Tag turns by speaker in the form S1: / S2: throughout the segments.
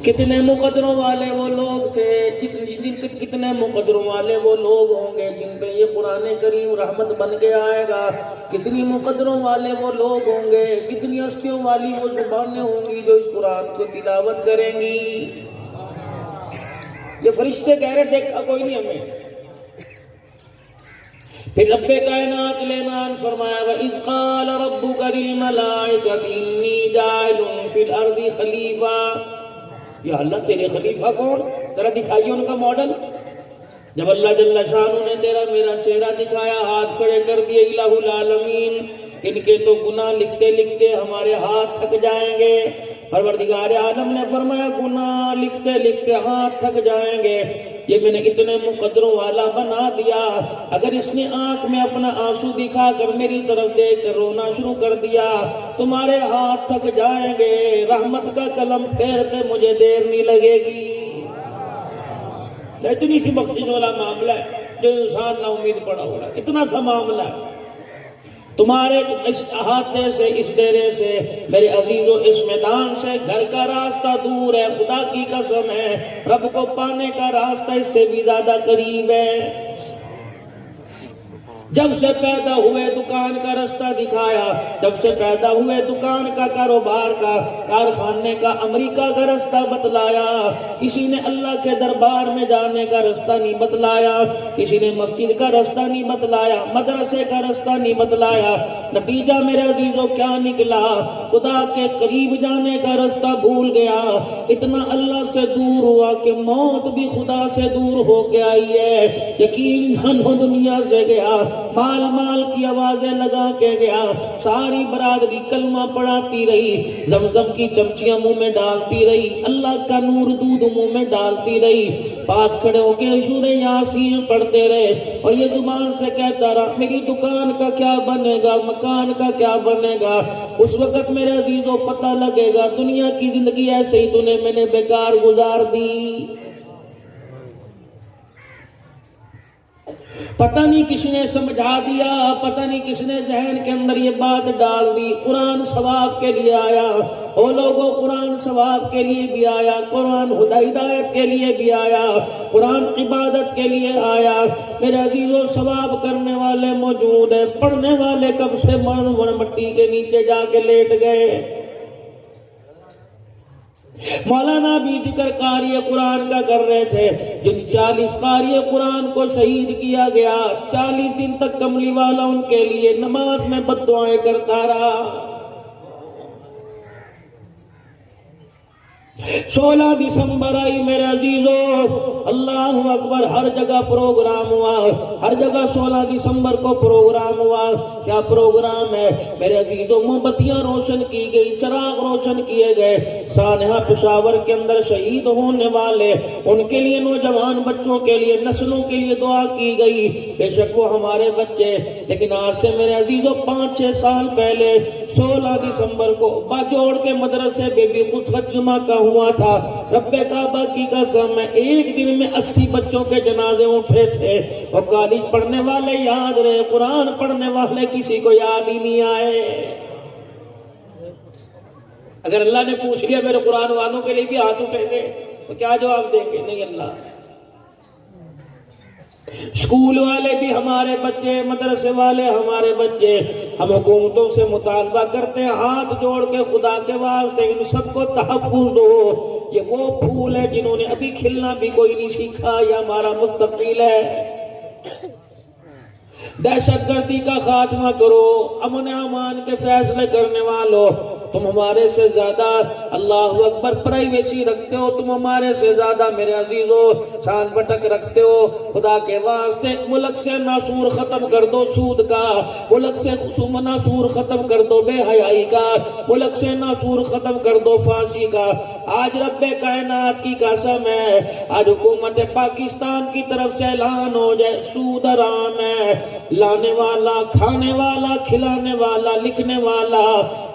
S1: کتنے مقدروں والے وہ لوگ تھے، کتنے مقدروں والے وہ لوگ ہوں گے جن پہ یہ قرآن کریم رحمت بن کے آئے گا، کتنی مقدروں والے وہ لوگ ہوں گے، کتنی ہستیوں والی وہ زبانیں ہوں گی جو اس قرآن کو تلاوت کریں گی۔ یہ فرشتے کہہ رہے دیکھا کوئی نہیں ہمیں۔ پھر رب کائنات لینا فرمایا وَإِذْ قَالَ رَبُّكَ لِلْمَلَائِكَةِ إِنِّي جَاعِلٌ فِي الْأَرْضِ خَلِيفَةً، یا اللہ تیرے خلیفہ کون؟ ذرا دکھائیے ان کا ماڈل۔ جب اللہ جل شانہ نے تیرا میرا چہرہ دکھایا، ہاتھ کھڑے کر دیے، الہ العالمین، ان کے تو گناہ لکھتے لکھتے ہمارے ہاتھ تھک جائیں گے۔ پروردگار عالم نے فرمایا گناہ لکھتے لکھتے ہاتھ تھک جائیں گے، یہ میں نے اتنے مقدروں والا بنا دیا، اگر اس نے آنکھ میں اپنا آنسو دکھا کر میری طرف دیکھ کر رونا شروع کر دیا، تمہارے ہاتھ تھک جائیں گے، رحمت کا قلم پھیرتے مجھے دیر نہیں لگے گی۔ اتنی سی بخشش والا معاملہ ہے جو انسان نا امید پڑا ہو رہا ہے، اتنا سا معاملہ ہے۔ تمہارے اس احاطے سے، اس ڈیرے سے، میرے عزیزو، اس میدان سے گھر کا راستہ دور ہے، خدا کی قسم ہے، رب کو پانے کا راستہ اس سے بھی زیادہ قریب ہے۔ جب سے پیدا ہوئے دکان کا راستہ دکھایا، جب سے پیدا ہوئے دکان کا، کاروبار کا، کارخانے کا، امریکہ کا راستہ بتلایا، کسی نے اللہ کے دربار میں جانے کا راستہ نہیں بتلایا، کسی نے مسجد کا راستہ نہیں بتلایا، مدرسے کا راستہ نہیں بتلایا، نتیجہ میرے عزیزوں کیا نکلا؟ خدا کے قریب جانے کا راستہ بھول گیا، اتنا اللہ سے دور ہوا کہ موت بھی خدا سے دور ہو کے آئی ہے، یقین جانو دنیا سے گیا، مال مال کی آوازیں لگا کے گیا، ساری برادری کلمہ پڑھاتی رہی، زمزم کی چمچیاں منہ میں ڈالتی رہی، اللہ کا نور دودھ منہ میں ڈالتی رہی، پاس کھڑے ہو کے سورہ یاسین پڑھتے رہے، اور یہ زبان سے کہتا رہا میری دکان کا کیا بنے گا، مکان کا کیا بنے گا۔ اس وقت میرے عزیزوں پتہ لگے گا دنیا کی زندگی ایسے ہی میں نے بیکار گزار دی۔ پتہ نہیں کس نے سمجھا دیا، پتہ نہیں کس نے ذہن کے اندر یہ بات ڈال دی، قرآن ثواب کے لیے آیا، او لوگوں قرآن ثواب کے لیے بھی آیا، قرآن ہدایت کے لیے بھی آیا، قرآن عبادت کے لیے آیا۔ میرے عزیزوں ثواب کرنے والے موجود ہیں، پڑھنے والے کب سے مٹی کے نیچے جا کے لیٹ گئے۔ مولانا بھی ذکر قاری قرآن کا کر رہے تھے، جن 40 قاری قرآن کو شہید کیا گیا، 40 دن تک کملی والا ان کے لیے نماز میں بد دعائیں کرتا رہا۔ 16 دسمبر آئی میرے عزیزو، اللہ اکبر، ہر جگہ پروگرام ہوا، ہر جگہ 16 دسمبر کو پروگرام ہوا۔ کیا پروگرام ہے میرے عزیزو؟ موم بتیاں روشن کی گئی، چراغ روشن کیے گئے، سانحہ پشاور کے اندر شہید ہونے والے ان کے لیے، نوجوان بچوں کے لیے، نسلوں کے لیے دعا کی گئی۔ بے شک وہ ہمارے بچے، لیکن آج سے میرے عزیزو 5-6 سال پہلے 16 دسمبر کو باجوڑ کے مدرسے پہ بھی خود خجمہ کا ہوا تھا۔ رب کعبہ کی قسم ہے، ایک دن میں 80 بچوں کے جنازے اٹھے تھے، اور کالج پڑھنے والے یاد رہے، قرآن پڑھنے والے کسی کو یاد ہی نہیں آئے۔ اگر اللہ نے پوچھ لیا میرے قرآن والوں کے لیے بھی ہاتھ اٹھیں گے تو کیا جواب دیں گے؟ نہیں اللہ۔ اسکول والے بھی ہمارے بچے، مدرسے والے ہمارے بچے، ہم حکومتوں سے مطالبہ کرتے ہیں ہاتھ جوڑ کے خدا کے واسطے ان سب کو تحفظ دو۔ یہ وہ پھول ہے جنہوں نے ابھی کھلنا بھی کوئی نہیں سیکھا، یہ ہمارا مستقبل ہے۔ دہشت گردی کا خاتمہ کرو، امن امان کے فیصلے کرنے والوں، تم ہمارے سے زیادہ اللہ اکبر پرائیویسی رکھتے ہو، تم ہمارے سے زیادہ میرے عزیزو چھان بٹک رکھتے ہو۔ خدا کے واسطے ملک سے ناسور ختم کر دو سود کا، ملک سے ناسور ختم کر دو بے حیائی کا، ملک سے ناسور ختم کر دو پھانسی کا۔ آج رب کائنات کی قسم ہے، آج حکومت پاکستان کی طرف سے اعلان ہو جائے سود حرام ہے، لانے والا، کھانے والا، کھلانے والا، لکھنے والا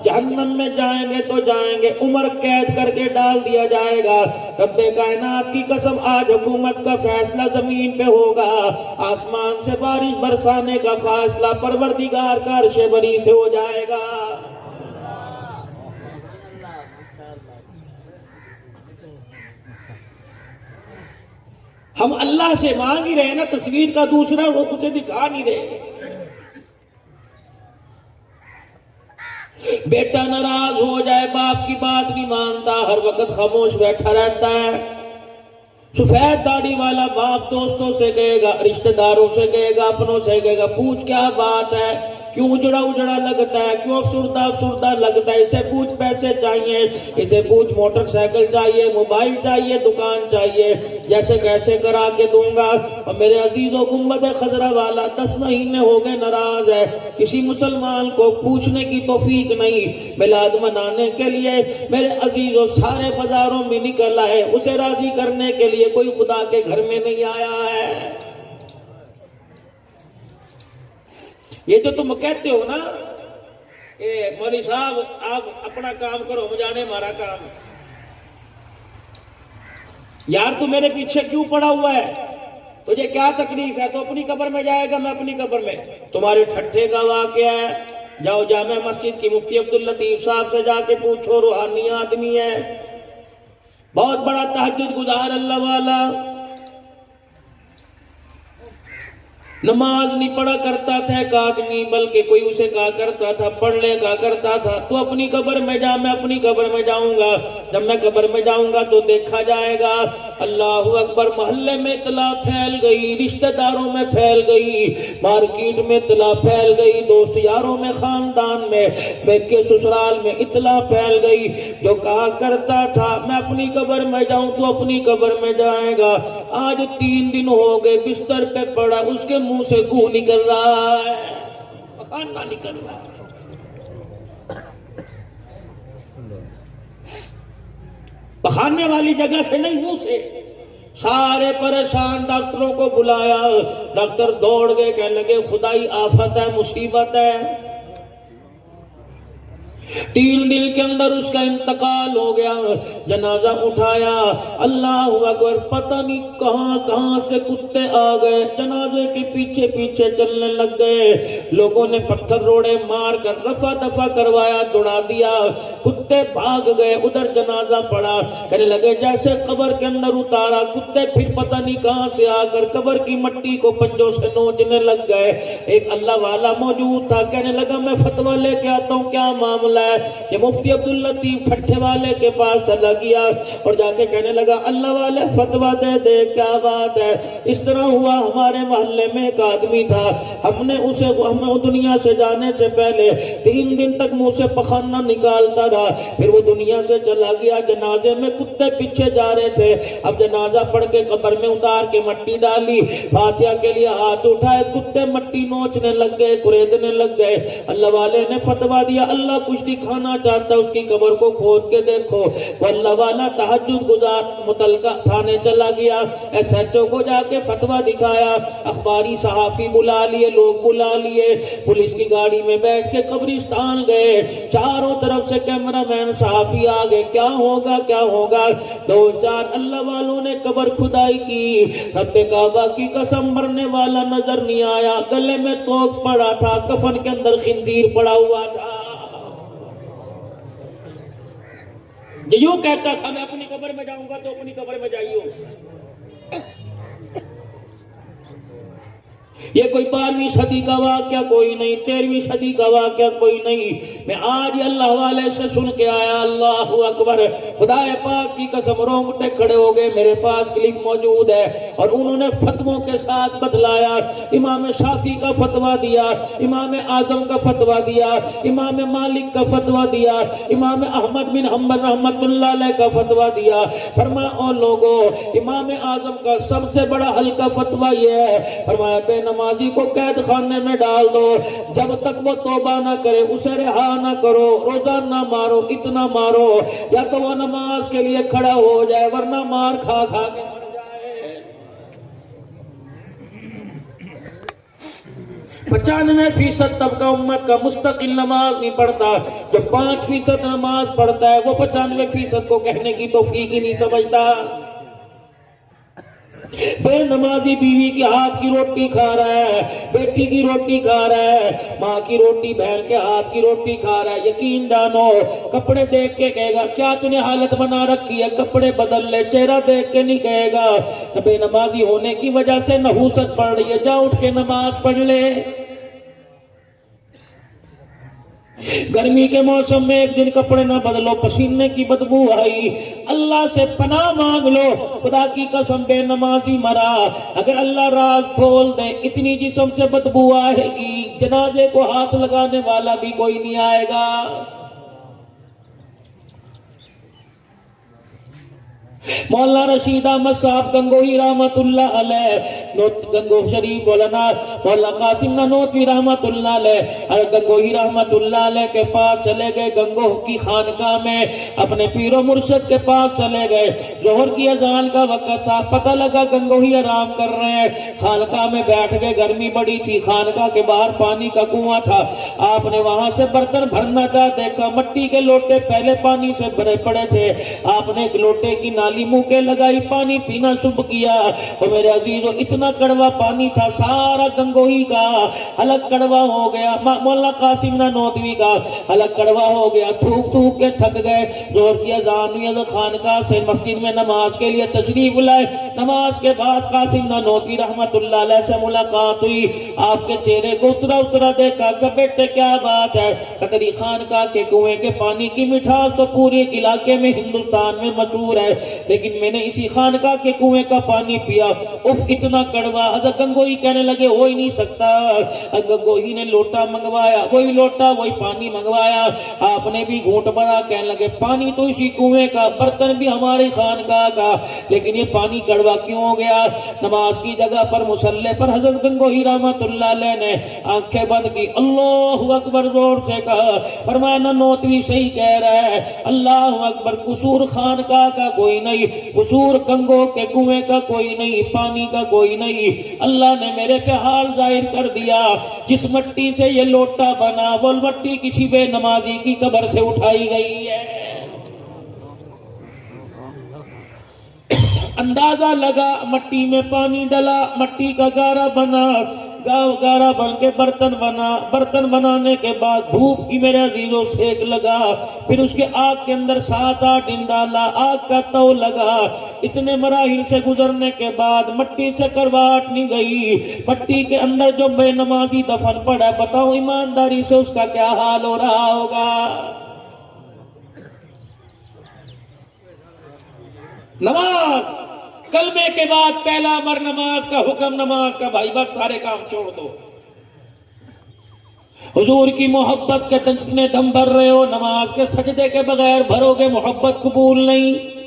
S1: جہنم میں جائیں گے تو جائیں گے، عمر قید کر کے ڈال دیا جائے گا۔ رب کائنات کی قسم آج حکومت کا فیصلہ زمین پہ ہوگا، آسمان سے بارش برسانے کا فیصلہ پروردگار کا عرش بری سے ہو جائے گا۔ ہم اللہ سے مانگ ہی رہے نا، تصویر کا دوسرا وہ اسے دکھا نہیں رہے. بیٹا ناراض ہو جائے، باپ کی بات نہیں مانتا، ہر وقت خاموش بیٹھا رہتا ہے. سفید داڑھی والا باپ دوستوں سے کہے گا، رشتہ داروں سے کہے گا، اپنوں سے کہے گا، پوچھ کیا بات ہے، کیوں اجڑا اجڑا لگتا ہے، کیوں افسردہ افسردہ لگتا ہے، اسے پوچھ پیسے چاہیے، اسے پوچھ موٹر سائیکل چاہیے، موبائل چاہیے، دکان چاہیے، جیسے کیسے کرا کے دوں گا. اور میرے عزیزوں، گنبد خضرا والا 10 مہینے ہو گئے ناراض ہے، کسی مسلمان کو پوچھنے کی توفیق نہیں. میلاد منانے کے لیے میرے عزیزوں سارے بازاروں میں نکل آئے، اسے راضی کرنے کے لیے کوئی خدا کے گھر میں نہیں آیا ہے. یہ جو تم کہتے ہو نا مولوی صاحب آپ اپنا کام کرو، ہم جانے ہمارا کام. یار تو میرے پیچھے کیوں پڑا ہوا ہے؟ تجھے کیا تکلیف ہے؟ تو اپنی قبر میں جائے گا، میں اپنی قبر میں. تمہارے ٹھٹھے کا واقعہ ہے، جاؤ جامع مسجد کی مفتی عبداللطیف صاحب سے جا کے پوچھو، روحانی آدمی ہے، بہت بڑا تہجد گزار اللہ والا. نماز نہیں پڑھا کرتا تھا ایک آدمی، بلکہ کوئی اسے کہا کرتا تھا پڑھ لے، کہا کرتا تھا تو اپنی قبر میں جا، میں اپنی قبر میں جاؤں گا. جب میں قبر میں جاؤں گا تو دیکھا جائے گا. اللہ اکبر. محلے میں اطلاع پھیل گئی، رشتہ داروں میں پھیل گئی، مارکیٹ میں اطلاع پھیل گئی، دوست یاروں میں، خاندان میں، کے سسرال میں اطلاع پھیل گئی. جو کہا کرتا تھا میں اپنی قبر میں جاؤں تو اپنی قبر میں جائے گا، آج 3 دن ہو گئے بستر پہ پڑا، اس کے منہ سے گو نکل رہا ہے، پخانہ نکل رہا ہے. پخانے والی جگہ سے نہیں، منہ سے. سارے پریشان، ڈاکٹروں کو بلایا، ڈاکٹر دوڑ گئے، کہنے لگے خدائی آفت ہے، مصیبت ہے. 3 دن کے اندر اس کا انتقال ہو گیا. جنازہ اٹھایا، اللہ اکبر، پتہ نہیں کہاں کہاں سے کتے آ گئے، جنازے کے پیچھے پیچھے چلنے لگ گئے. لوگوں نے پتھر روڑے مار کر رفع دفع کروایا، دوڑا دیا، کتے بھاگ گئے. ادھر جنازہ پڑا، کہنے لگے جیسے قبر کے اندر اتارا، کتے پھر پتہ نہیں کہاں سے آ کر قبر کی مٹی کو پنجوں سے نوچنے لگ گئے. ایک اللہ والا موجود تھا، کہنے لگا میں فتویٰ لے کے آتا ہوں، کیا معاملہ ہے؟ یہ مفتی عبداللطیف ٹھٹھے والے کے پاس چلا گیا اور جا کے کہنے لگا اللہ والے فتویٰ دے دے، کیا بات ہے؟ اس طرح ہوا، ہمارے محلے میں ایک آدمی تھا، ہمیں دنیا سے جانے سے پہلے 3 دن تک منہ سے پخانہ نکالتا رہا، پھر وہ دنیا سے چلا گیا. جنازے میں کتے پیچھے جا رہے تھے، اب جنازہ پڑھ کے قبر میں اتار کے مٹی ڈالی، فاتحہ کے لیے ہاتھ اٹھائے، کتے مٹی نوچنے لگ گئے، کریدنے لگ گئے. اللہ والے نے فتویٰ دیا اللہ کچھ دکھانا چاہتا ہے اس کی قبر کو کھود کے دیکھو. وہ اللہ والا تہجد گزار متعلقہ تھانے چلا گیا، ایس ایچ او کو جا کے فتویٰ دکھایا، اخباری صحافی بلا لیے، لوگ بلا لیے، پولیس کی گاڑی میں بیٹھ کے قبرستان گئے، چاروں طرف سے کیمرہ مین صحافی آ گئے، کیا ہوگا کیا ہوگا. 2-4 اللہ والوں نے قبر کھدائی کی، رب کعبہ کی قسم مرنے والا نظر نہیں آیا، گلے میں توک پڑا تھا، کفن کے اندر خنزیر پڑا ہوا تھا. یوں کہتا تھا میں اپنی قبر میں جاؤں گا تو اپنی قبر میں جائیو. یہ کوئی 12ویں صدی کا واقعہ کوئی نہیں، 13ویں صدی کا واقعہ کوئی نہیں. میں آج اللہ والے سے سن کے آیا، اللہ اکبر، خدا پاک کی قسم رونگٹے کھڑے ہو گئے. میرے پاس کلپ موجود ہے اور انہوں نے فتووں کے ساتھ بتلایا. امام شافعی کا فتویٰ دیا، امام اعظم کا فتویٰ دیا، امام مالک کا فتویٰ دیا، امام احمد بن حنبل رحمت اللہ علیہ کا فتویٰ دیا. فرمایا او لوگو، امام اعظم کا سب سے بڑا ہلکا فتویٰ یہ ہے، فرمایا بے نمازی کو قید خانے میں ڈال دو، جب تک وہ توبہ نہ کرے اسے رہا نہ کرو، روزہ نہ مارو، اتنا مارو یا تو وہ نماز کے لیے کھڑا ہو جائے ورنہ مار کھا کھا کے مر جائے. 95% طبقہ امت کا مستقل نماز نہیں پڑھتا، جو 5% نماز پڑھتا ہے وہ 95% کو کہنے کی توفیق ہی نہیں سمجھتا. بے نمازی بیوی کے ہاتھ کی روٹی کھا رہا ہے، بیٹی کی روٹی کھا رہا ہے، ماں کی روٹی بہن کے ہاتھ کی روٹی کھا رہا ہے، یقین جانو کپڑے دیکھ کے کہے گا کیا تو نے حالت بنا رکھی ہے، کپڑے بدل لے، چہرہ دیکھ کے نہیں کہے گا بے نمازی ہونے کی وجہ سے نحوست پڑ رہی ہے، جا اٹھ کے نماز پڑھ لے۔ گرمی کے موسم میں ایک دن کپڑے نہ بدلو، پسینے کی بدبو آئی، اللہ سے پناہ مانگ لو، خدا کی قسم بے نمازی مرا، اگر اللہ راز کھول دے اتنی جسم سے بدبو آئے گی جنازے کو ہاتھ لگانے والا بھی کوئی نہیں آئے گا۔ مولانا رشید احمد صاحب گنگوہی رحمت اللہ علیہ گنگوہ شریف، مولانا قاسم نانوتوی رحمت اللہ علیہ گنگوہی رحمت اللہ علیہ کے پاس چلے گئے، گنگوہ کی خانقاہ میں اپنے پیر و مرشد کے پاس چلے گئے، ظہر کی اذان کا وقت تھا، پتہ لگا گنگوہی آرام کر رہے ہیں، خانقاہ میں بیٹھ گئے، گرمی بڑی تھی، خانقاہ کے باہر پانی کا کنواں تھا، آپ نے وہاں سے برتن بھرنا چاہ دیکھا، مٹی کے لوٹے پہلے پانی سے بھرے پڑے تھے، آپ نے ایک لوٹے کی نالی منہ کے لگائی، پانی پینا شروع کیا، اور میرے عزیزو اتنا کڑوا پانی تھا، سارا گنگوہی کا حلق کڑوا ہو گیا، مولانا قاسم نانوتوی کا حلق کڑوا ہو گیا، تھوک تھوک کے تھک گئے، ظہر کی اذان ہوئی، خانقاہ سے مسجد میں نماز کے لیے تشریف لائے، نماز کے بعد قاسم نانوتوی رحمت اللہ علیہ سے ملاقات ہوئی، آپ کے چہرے کو اترا دیکھا کہ بیٹے کیا بات ہے، قدری خانقاہ کے کنویں کے پانی کی مٹھاس تو پورے علاقے میں ہندوستان میں مشہور ہے، لیکن میں نے اسی خانقاہ کے کنویں کا پانی پیا، اف اتنا کڑوا، حضرت گنگوہی کہنے لگے ہو ہی نہیں سکتا، گنگوہی نے لوٹا منگوایا، وہی لوٹا وہی پانی منگوایا، آپ نے بھی گھونٹ بڑا، کہنے لگے پانی تو اسی کنویں کا، برتن بھی ہماری خانقاہ کا، لیکن یہ پانی کڑوا کیوں ہو گیا؟ نماز کی جگہ پر مصلی پر حضرت گنگوہی رحمت اللہ علیہ نے آنکھیں بند کی، اللہ اکبر زور سے کہا، فرمایا نانوتوی صحیح کہہ رہا ہے، اللہ اکبر، قصور خانقاہ کا کوئی نہیں، قصور گنگو کے کنویں کا کوئی نہیں، پانی کا کوئی نہیں، اللہ نے میرے پہ حال ظاہر کر دیا، جس مٹی سے یہ لوٹا بنا وہ مٹی کسی بے نمازی کی قبر سے اٹھائی گئی ہے۔ اندازہ لگا، مٹی میں پانی ڈلا، مٹی کا گارا بنا، گارا بن کے برتن بنا، برتن بنانے کے بعد دھوپ کی میرے عزیزوں سیک لگا، پھر اس کے آگ کے اندر 7-8 دن ڈالا، آگ کا تو لگا، اتنے مراحل سے گزرنے کے بعد مٹی سے کرواٹ نہیں گئی، مٹی کے اندر جو بے نمازی دفن پڑا، بتاؤ ایمانداری سے اس کا کیا حال ہو رہا ہوگا؟ نماز کلمے کے بعد پہلا امر نماز کا، حکم نماز کا، بھائی بس سارے کام چھوڑ دو، حضور کی محبت کے جتنے دم بھر رہے ہو، نماز کے سجدے کے بغیر بھرو گے محبت قبول نہیں۔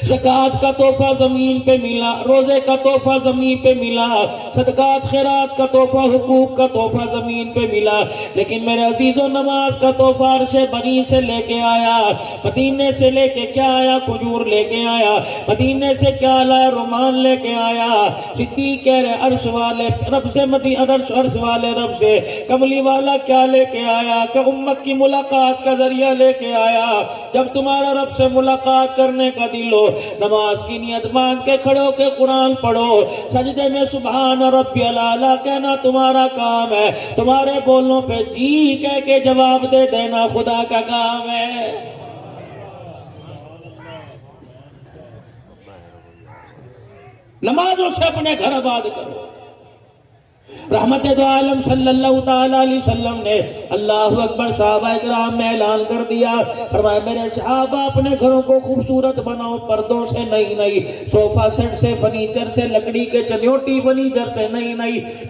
S1: زکوٰۃ کا تحفہ زمین پہ ملا، روزے کا تحفہ زمین پہ ملا، صدقات خیرات کا تحفہ، حقوق کا تحفہ زمین پہ ملا، لیکن میرے عزیزوں نماز کا تحفہ عرش بنی سے لے کے آیا، مدینے سے لے کے کیا آیا؟ کھجور لے کے آیا، مدینے سے کیا لایا؟ رومان لے کے آیا، صدیق کہہ رہے عرش والے رب سے، عرش والے رب سے، کملی والا کیا لے کے آیا؟ کہ امت کی ملاقات کا ذریعہ لے کے آیا، جب تمہارا رب سے ملاقات کرنے کا دل ہو، نماز کی نیت باندھ کے کھڑے ہو کے قرآن پڑھو، سجدے میں سبحان ربی الاعلیٰ کہنا تمہارا کام ہے، تمہارے بولوں پہ جی کہہ کے جواب دے دینا خدا کا کام ہے۔ نمازوں سے اپنے گھر آباد کرو۔ رحمت دو عالم صلی اللہ تعالیٰ علیہ وسلم نے اللہ اکبر صحابہ اکرام میں اعلان کر دیا، فرمایا میرے صحابہ اپنے گھروں کو خوبصورت بناؤ، پردوں سے نہیں، صوفہ سیٹ سے، فرنیچر سے، لکڑی کے چنیوٹی فرنیچر سے نہیں،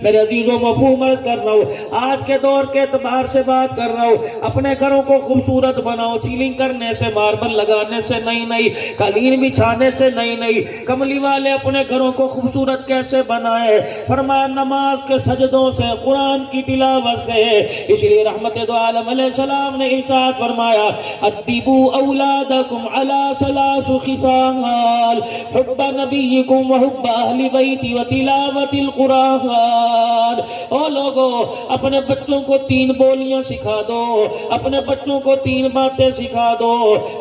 S1: میرے عزیزوں مفہوم عرض کر رہا ہوں، آج کے دور کے اعتبار سے بات کر رہا ہوں، اپنے گھروں کو خوبصورت بناؤ، سیلنگ کرنے سے، ماربل لگانے سے نہیں، قالین بچھانے سے نہیں، کملی والے اپنے گھروں کو خوبصورت کیسے بنائے؟ فرمایا نماز کے سجدوں سے، قرآن کی تلاوت سے. اس لیے رحمت دو عالم علیہ السلام نے ارشاد فرمایا ادبوا اولادکم علی ثلاث خصال حب نبیکم وحب اہل بیتی وتلاوت القرآن. او لوگو اپنے بچوں کو 3 بولیاں سکھا دو، اپنے بچوں کو 3 باتیں سکھا دو.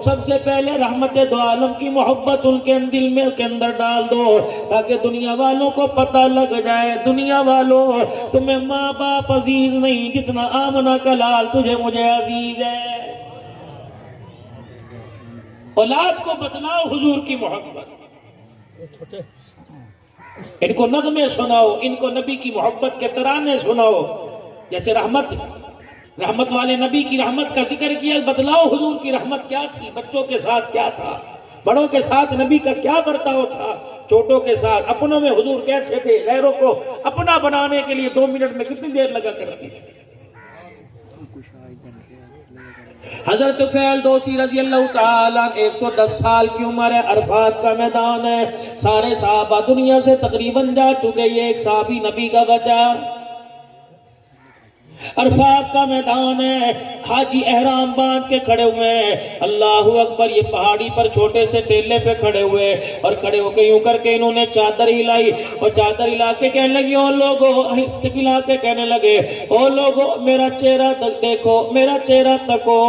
S1: سب سے پہلے رحمت دو عالم کی محبت ان کے دل میں کے اندر ڈال دو تاکہ دنیا والوں کو پتہ لگ جائے دنیا والوں تمہیں ماں باپ عزیز نہیں جتنا آمنہ کا لال تجھے مجھے عزیز ہے. اولاد کو بتلاؤ حضور کی محبت، ان کو نغمے سناؤ، ان کو نبی کی محبت کے ترانے سناؤ. جیسے رحمت والے نبی کی رحمت کا ذکر کیا، بتلاؤ حضور کی رحمت کیا تھی، بچوں کے ساتھ کیا تھا، بڑوں کے ساتھ نبی کا کیا برتاؤ تھا، چھوٹوں کے ساتھ، اپنوں میں حضور کیسے تھے، غیروں کو اپنا بنانے کے لیے 2 منٹ میں کتنی دیر لگا کرتی تھی. حضرت فیل دوسی رضی اللہ تعالیٰ 110 سال کی عمر ہے، عرفات کا میدان ہے، سارے صحابہ دنیا سے تقریباً جا چکے، یہ ایک صحابی نبی کا بچہ. عرفات کا میدان ہے، حاجی احرام باندھ کے کھڑے ہوئے ہیں، اللہ اکبر. یہ پہاڑی پر چھوٹے سے ٹیلے پہ کھڑے ہوئے اور کھڑے ہو کے یوں کر کے انہوں نے چادر ہلائی اور چادر ہلا کے کہنے لگی او لوگو، ہلا کے کہنے لگے او لوگو میرا چہرہ دیکھو، میرا چہرہ تکو،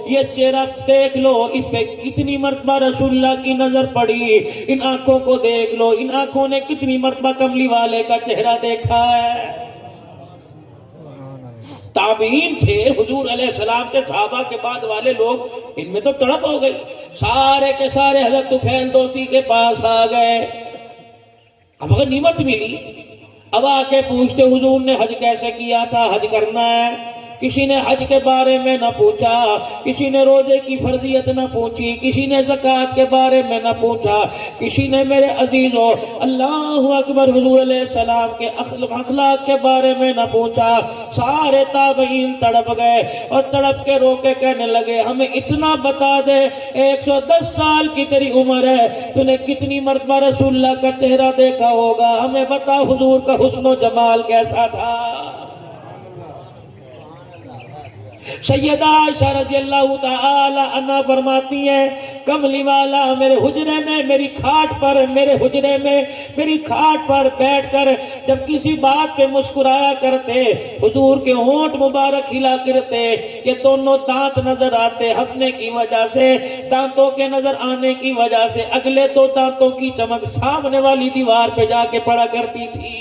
S1: یہ چہرہ دیکھ لو، اس پہ کتنی مرتبہ رسول اللہ کی نظر پڑی، ان آنکھوں کو دیکھ لو، ان آنکھوں نے کتنی مرتبہ کملی والے کا چہرہ دیکھا ہے. تابعین تھے حضور علیہ السلام کے، صحابہ کے بعد والے لوگ، ان میں تو تڑپ ہو گئی. سارے کے سارے حضرت طفیل دوسی کے پاس آ گئے. اب اگر نعمت ملی، اب آ کے پوچھتے حضور نے حج کیسے کیا تھا، حج کرنا ہے. کسی نے حج کے بارے میں نہ پوچھا، کسی نے روزے کی فرضیت نہ پوچھی، کسی نے زکوٰۃ کے بارے میں نہ پوچھا، کسی نے میرے عزیزو اللہ اکبر حضور علیہ السلام کے اخلاق کے بارے میں نہ پوچھا. سارے تابعین تڑپ گئے اور تڑپ کے رو کے کہنے لگے ہمیں اتنا بتا دے، 110 سال کی تیری عمر ہے، تو نے کتنی مرتبہ رسول اللہ کا چہرہ دیکھا ہوگا، ہمیں بتا حضور کا حسن و جمال کیسا تھا. سیدہ عائشہ رضی اللہ تعالی عنہا فرماتی ہیں کملی والا میرے حجرے میں، میری کھاٹ پر، میرے حجرے میں میری کھاٹ پر بیٹھ کر جب کسی بات پہ مسکرایا کرتے، حضور کے ہونٹ مبارک ہلا کرتے، یہ دونوں دانت نظر آتے، ہنسنے کی وجہ سے، دانتوں کے نظر آنے کی وجہ سے اگلے 2 دانتوں کی چمک سامنے والی دیوار پہ جا کے پڑا کرتی تھی.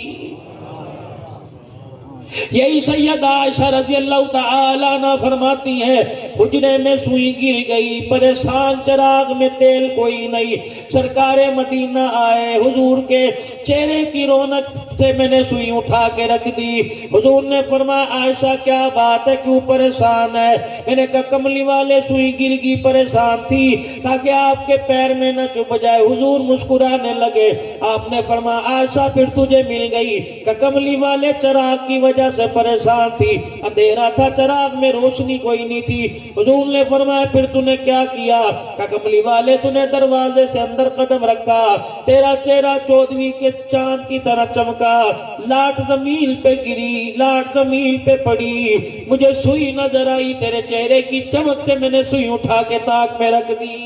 S1: یہی سیدہ عائشہ رضی اللہ تعالیٰ عنہ فرماتی ہیں حجرے میں سوئی گر گئی، پریشان چراغ میں تیل کوئی نہیں، سرکار مدینہ آئے، حضور کے چہرے کی رونق سے میں نے سوئی اٹھا کے رکھ دی. حضور نے فرمایا عائشہ کیا بات ہے، کیوں پریشان ہے؟ میں نے کہا کملی والے سوئی گر گئی، پریشان تھی تاکہ آپ کے پیر میں نہ چبھ جائے. حضور مسکرانے لگے، آپ نے فرمایا عائشہ پھر تجھے مل گئی. کہ کملی والے چراغ کی وجہ سے پریشان تھی، اندھیرا تھا، چراغ میں روشنی کوئی نہیں تھی. حضور نے فرمایا پھر تو نے کیا کیا؟ کہ کملی والے تو نے دروازے سے اندر قدم رکھا، تیرا چہرہ 14ویں کے چاند کی طرح چمکا، لاٹ زمین پہ گری، لاٹ زمین پہ پڑی، مجھے سوئی نظر آئی، تیرے چہرے کی چمک سے میں نے سوئی اٹھا کے طاق میں رکھ دی.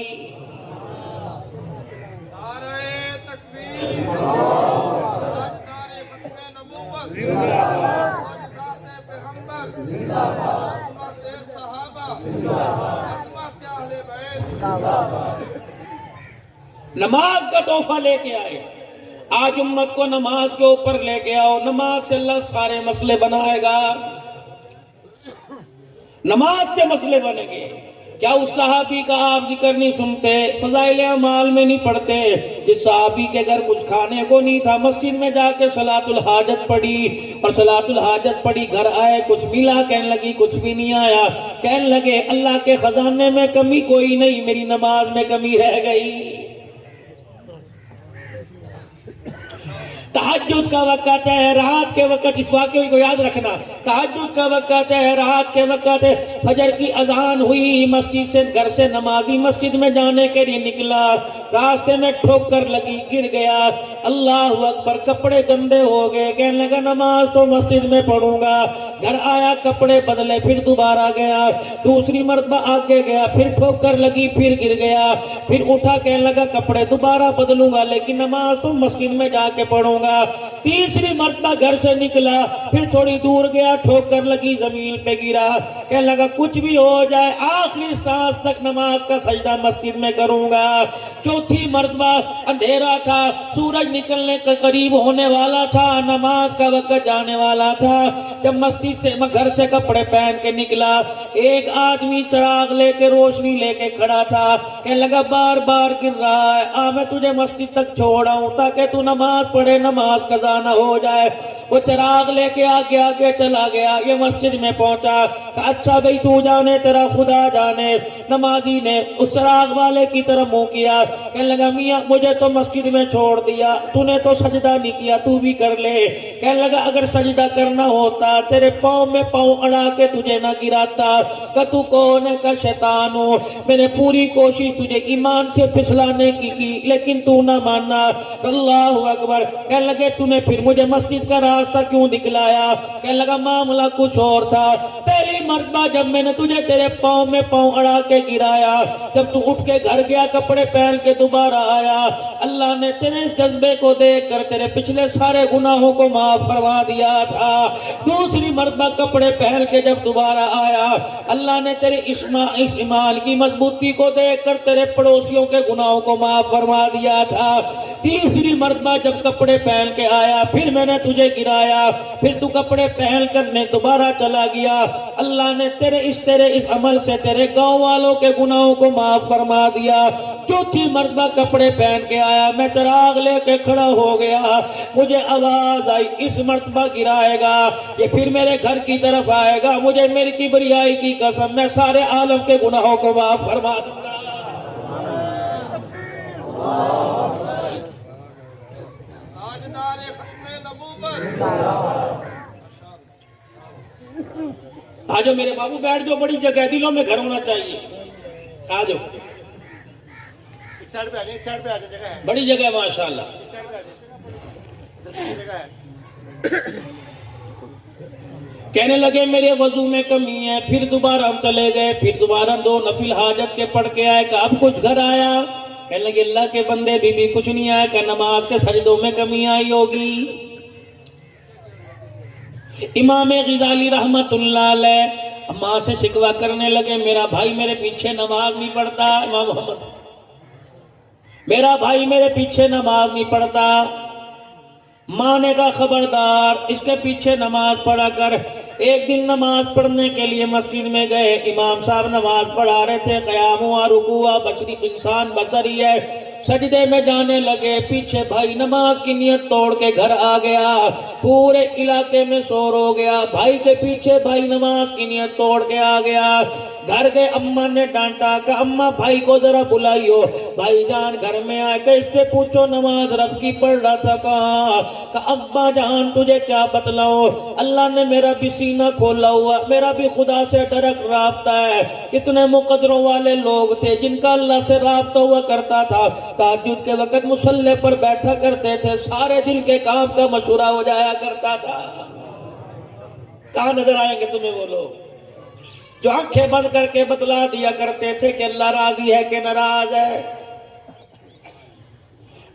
S1: نماز کا تحفہ لے کے آئے، آج امت کو نماز کے اوپر لے کے آؤ. نماز سے اللہ سارے مسئلے بنائے گا، نماز سے مسئلے بنیں گے. کیا اس صحابی کا آپ ذکر نہیں سنتے، فضائل اعمال میں نہیں پڑھتے، جس صحابی کے گھر کچھ کھانے کو نہیں تھا، مسجد میں جا کے صلاۃ الحاجت پڑھی اور صلاۃ الحاجت پڑھی، گھر آئے کچھ ملا، کہنے لگی کچھ بھی نہیں آیا، کہنے لگے اللہ کے خزانے میں کمی کوئی نہیں، میری نماز میں کمی رہ گئی. تہجد کا وقت ہے، رات کے وقت، اس واقعے کو یاد رکھنا، تہجد کا وقت ہے، رات کے وقت ہے، فجر کی اذان ہوئی، مسجد سے گھر سے نمازی مسجد میں جانے کے لیے نکلا، راستے میں ٹھوکر لگی، گر گیا، اللہ اکبر، کپڑے گندے ہو گئے، کہنے لگا نماز تو مسجد میں پڑھوں گا، گھر آیا کپڑے بدلے، پھر دوبارہ گیا، دوسری مرتبہ آگے گیا، پھر ٹھوکر لگی، پھر گر گیا، پھر اٹھا، کہنے لگا کپڑے دوبارہ بدلوں گا لیکن نماز تو مسجد میں جا کے پڑھوں گا، تیسری مرتبہ گھر سے نکلا، پھر تھوڑی دور گیا، ٹھوکر لگی، زمین پہ گرا، کہنے لگا کچھ بھی ہو جائے آخری سانس تک نماز کا سجدہ مسجد میں کروں گا، چوتھی مرتبہ اندھیرا تھا، سورج نکلنے کے قریب ہونے والا تھا، نماز کا وقت جانے والا تھا، جب مسجد سے گھر سے کپڑے پہن کے نکلا، ایک آدمی چراغ لے کے روشنی لے کے کھڑا تھا، کہنے لگا بار بار گر رہا ہے، میں تجھے مسجد تک چھوڑا ہوں تاکہ تو نماز پڑھے، نماز قضا نہ ہو جائے، وہ چراغ لے کے آگے آگے چلا گیا، یہ مسجد میں پہنچا، کہا اچھا بھئی تو جانے تیرا خدا جانے، نمازی نے اس چراغ والے کی طرف منہ کیا، کہنے لگا میاں مجھے تو مسجد میں چھوڑ دیا، تو نے تو سجدہ نہیں کیا، تو بھی کر لے، کہنے لگا اگر سجدہ کرنا ہوتا تیرے پاؤں میں پاؤں اڑا کے تجھے نہ گراتا، کہ تو کون ہے، کہ شیطان ہوں، میں نے پوری کوشش تجھے ایمان سے پھسلانے کی لیکن تو نہ ماننا، اللہ اکبر، کہنے لگے تو نے پھر مجھے مسجد کا راستہ کیوں دکھلایا، کہنے لگا معاملہ کچھ اور تھا، پہلی مرتبہ جب میں نے تجھے تیرے پاؤں میں پاؤں اڑا کے گرایا، جب تو اٹھ کے گھر گیا کپڑے پہن کے دوبارہ آیا، اللہ نے تیرے جذبے کو دیکھ کر تیرے پچھلے سارے گناہوں کو معاف فرما دیا تھا، دوسری مرتبہ کپڑے پہن کے جب دوبارہ آیا، اللہ نے تیرے ایمان کی مضبوطی کو دیکھ کر تیرے پڑوسیوں کے گناہوں کو معاف فرما دیا تھا، تیسری مرتبہ جب کپڑے پہن کے آیا پھر میں نے تجھے گرایا، پھر تو کپڑے پہن کرنے دوبارہ چلا گیا، اللہ نے تیرے اس عمل سے تیرے گاؤں والوں کے گناہوں کو معاف فرما دیا، چوتھی مرتبہ کپڑے پہن کے آیا، میں چراغ لے کے کھڑا ہو گیا، مجھے آواز آئی اس مرتبہ گرائے گا یہ پھر میرے گھر کی طرف آئے گا، مجھے میری کبریائی کی قسم میں سارے عالم کے گناہوں کو معاف فرما دوں گا۔ آجو میرے بابو بیٹھ جو، بڑی جگہ دلوں میں گھر ہونا چاہیے، آجو بڑی جگہ ہے ماشاءاللہ۔ کہنے لگے میرے وضو میں کمی ہے، پھر دوبارہ ہم چلے گئے، پھر دوبارہ 2 نفل حاجت کے پڑھ کے آئے، کہ اب کچھ گھر آیا، کہنے لگے اللہ کے بندے بی بی کچھ نہیں آیا، کہ نماز کے سجدوں میں کمی آئی ہوگی۔ امام غزالی رحمت اللہ علیہ ماں سے شکوہ کرنے لگے، میرا بھائی میرے پیچھے نماز نہیں پڑھتا، امام محمد میرا بھائی میرے پیچھے نماز نہیں پڑھتا، ماں نے کہا خبردار اس کے پیچھے نماز پڑھا کر۔ ایک دن نماز پڑھنے کے لیے مسجد میں گئے، امام صاحب نماز پڑھا رہے تھے، قیام ہوا، رکوع ہوا، بشری انسان بصری ہے، سجدے میں جانے لگے، پیچھے بھائی نماز کی نیت توڑ کے گھر آ گیا، پورے علاقے میں شور ہو گیا، بھائی کے پیچھے بھائی نماز کی نیت توڑ کے آ گیا، گھر گئے، اماں نے ڈانٹا کہ اماں بھائی کو ذرا بلائیو، بھائی جان گھر میں آئے کہ اس سے پوچھو نماز رب کی پڑھ رہا تھا کہاں، کہ ابا جان تجھے کیا بتلاؤں، اللہ نے میرا بھی سینہ کھولا ہوا، میرا بھی خدا سے ڈائریکٹ رابطہ ہے، کتنے مقدروں والے لوگ تھے جن کا اللہ سے رابطہ ہوا کرتا تھا، تہجد کے وقت مصلی پر بیٹھا کرتے تھے، سارے دل کے کام کا مشورہ ہو جایا کرتا تھا۔ کہاں نظر آئیں گے تمہیں وہ لوگ جو آنکھیں بند کر کے بتلا دیا کرتے تھے کہ اللہ راضی ہے کہ ناراض ہے؟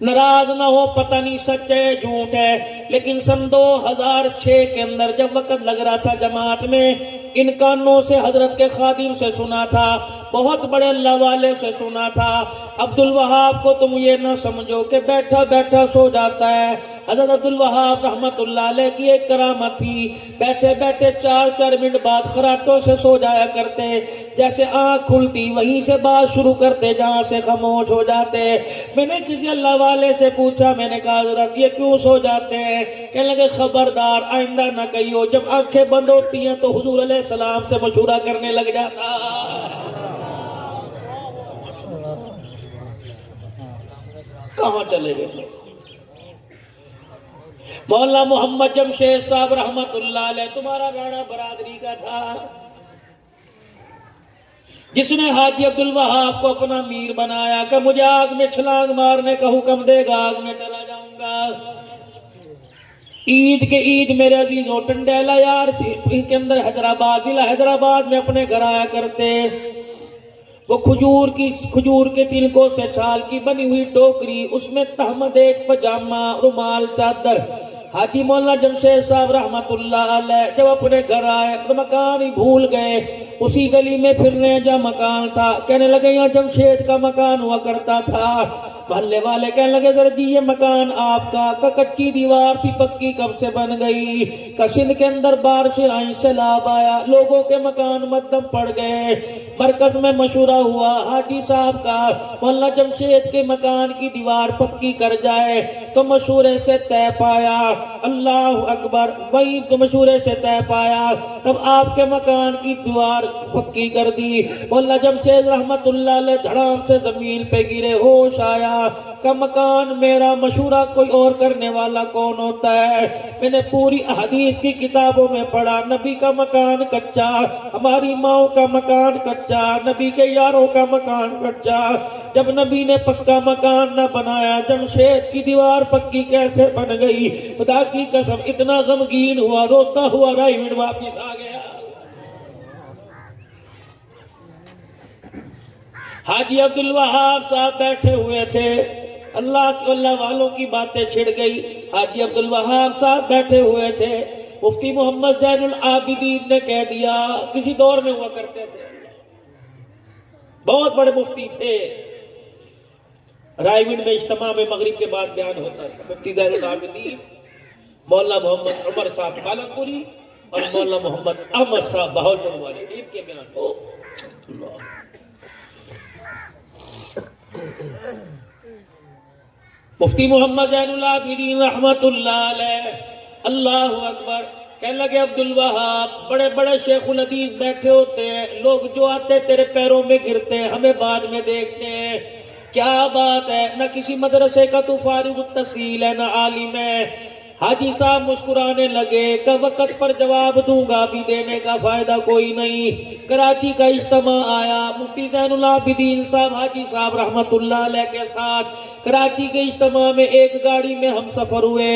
S1: ناراض نہ ہو پتہ نہیں سچ ہے جھوٹ ہے، لیکن سن 2006 کے اندر جب وقت لگ رہا تھا جماعت میں، ان کانوں سے حضرت کے خادم سے سنا تھا، بہت بڑے اللہ والے سے سنا تھا، عبد الوہاب کو تم یہ نہ سمجھو کہ بیٹھا بیٹھا سو جاتا ہے، حضرت عبد الوہاب رحمت اللہ علیہ کی ایک کرامت تھی، بیٹھے بیٹھے 4 منٹ بعد خراٹوں سے سو جایا کرتے، جیسے آنکھ کھلتی وہیں سے بات شروع کرتے جہاں سے خاموش ہو جاتے۔ میں نے کسی اللہ والے سے پوچھا، میں نے کہا حضرت یہ کیوں سو جاتے ہیں؟ کہنے لگے خبردار آئندہ نہ کہیو، جب آنکھیں بند ہوتی ہیں تو حضور علیہ السلام سے مشورہ کرنے لگ جاتا۔ کہاں چلے گئے؟ مولانا محمد جمشید صاحب رحمت اللہ علیہ تمہارا راڑا برادری کا تھا، جس نے حاجی عبدالوہاب کو اپنا امیر بنایا کہ مجھے آگ میں چھلانگ مارنے کا حکم دے گا، آگ میں چلا جاؤں گا۔ عید کے عید میرے عزیزوں ٹنڈیلا یار کے اندر حیدرآباد، ضلع حیدرآباد میں اپنے گھر آیا کرتے۔ وہ کھجور کے تنکوں سے چھال کی بنی ہوئی ٹوکری، اس میں تہمد ایک پجامہ، رومال، چادر۔ حاجی مولانا جمشید صاحب رحمت اللہ علیہ جب اپنے گھر آئے تو مکان ہی بھول گئے، اسی گلی میں پھرنے جہاں مکان تھا، کہنے لگے یہاں جمشید کا مکان ہوا کرتا تھا۔ محلے والے کہنے لگے ذرا جی یہ مکان آپ کا کچی دیوار تھی، پکی کب سے بن گئی؟ سندھ کے اندر بارشیں آئیں، سیلاب آیا، لوگوں کے مکان مدھم پڑ گئے۔ مرکز میں مشورہ ہوا حاجی صاحب کا مولانا جمشید کے مکان کی دیوار پکی کر جائے، تو مشورے سے طے پایا، اللہ اکبر، وہی تو مشورے سے طے پایا، تب آپ کے مکان کی دیوار پکی کر دی۔ مولانا جمشید رحمت اللہ علیہ دھڑام سے زمین پہ گرے، ہوش آیا کہ مکان میرا، مشورہ کوئی اور کرنے والا کون ہوتا ہے؟ میں نے پوری احادیث کی کتابوں میں پڑھا، نبی کا مکان کچا، ہماری ماؤں کا مکان کچا، نبی کے یاروں کا مکان کچا، جب نبی نے پکا مکان نہ بنایا جمشید کی دیوار پکی کیسے بن گئی؟ خدا کی قسم اتنا غمگین ہوا، روتا ہوا رائی منڈ واپس آ گیا۔ حاجی عبدالوہاب صاحب بیٹھے ہوئے تھے، اللہ والوں کی باتیں چھڑ گئی۔ حاجی عبدالوہاب صاحب بیٹھے ہوئے تھے، مفتی محمد زین العابدین نے کہہ دیا، کسی دور میں ہوا کرتے تھے، بہت بڑے مفتی تھے، رائے منڈ میں اجتماع میں مغرب کے بعد بیان ہوتا تھا۔ مفتی زین العابدین، مولانا محمد عمر صاحب پالک پوری اور مولانا محمد احمد صاحب بہاولپور والے، ان کے بیان ہو اللہ۔ مفتی محمد زین العابدین رحمت اللہ علیہ، اللہ اکبر، کہنے لگے عبدالوہاب، بڑے بڑے شیخ الحدیث بیٹھے ہوتے ہیں، لوگ جو آتے تیرے پیروں میں گرتے ہیں، ہمیں بعد میں دیکھتے ہیں، کیا بات ہے؟ نہ کسی مدرسے کا تو فارغ التحصیل ہے، نہ عالم ہے۔ حاجی صاحب مسکرانے لگے کہ وقت پر جواب دوں گا بھی دینے کا فائدہ کوئی نہیں۔ کراچی کا اجتماع آیا، مفتی زین العابدین صاحب حاجی صاحب رحمت اللہ علیہ کے ساتھ کراچی کے اجتماع میں ایک گاڑی میں ہم سفر ہوئے۔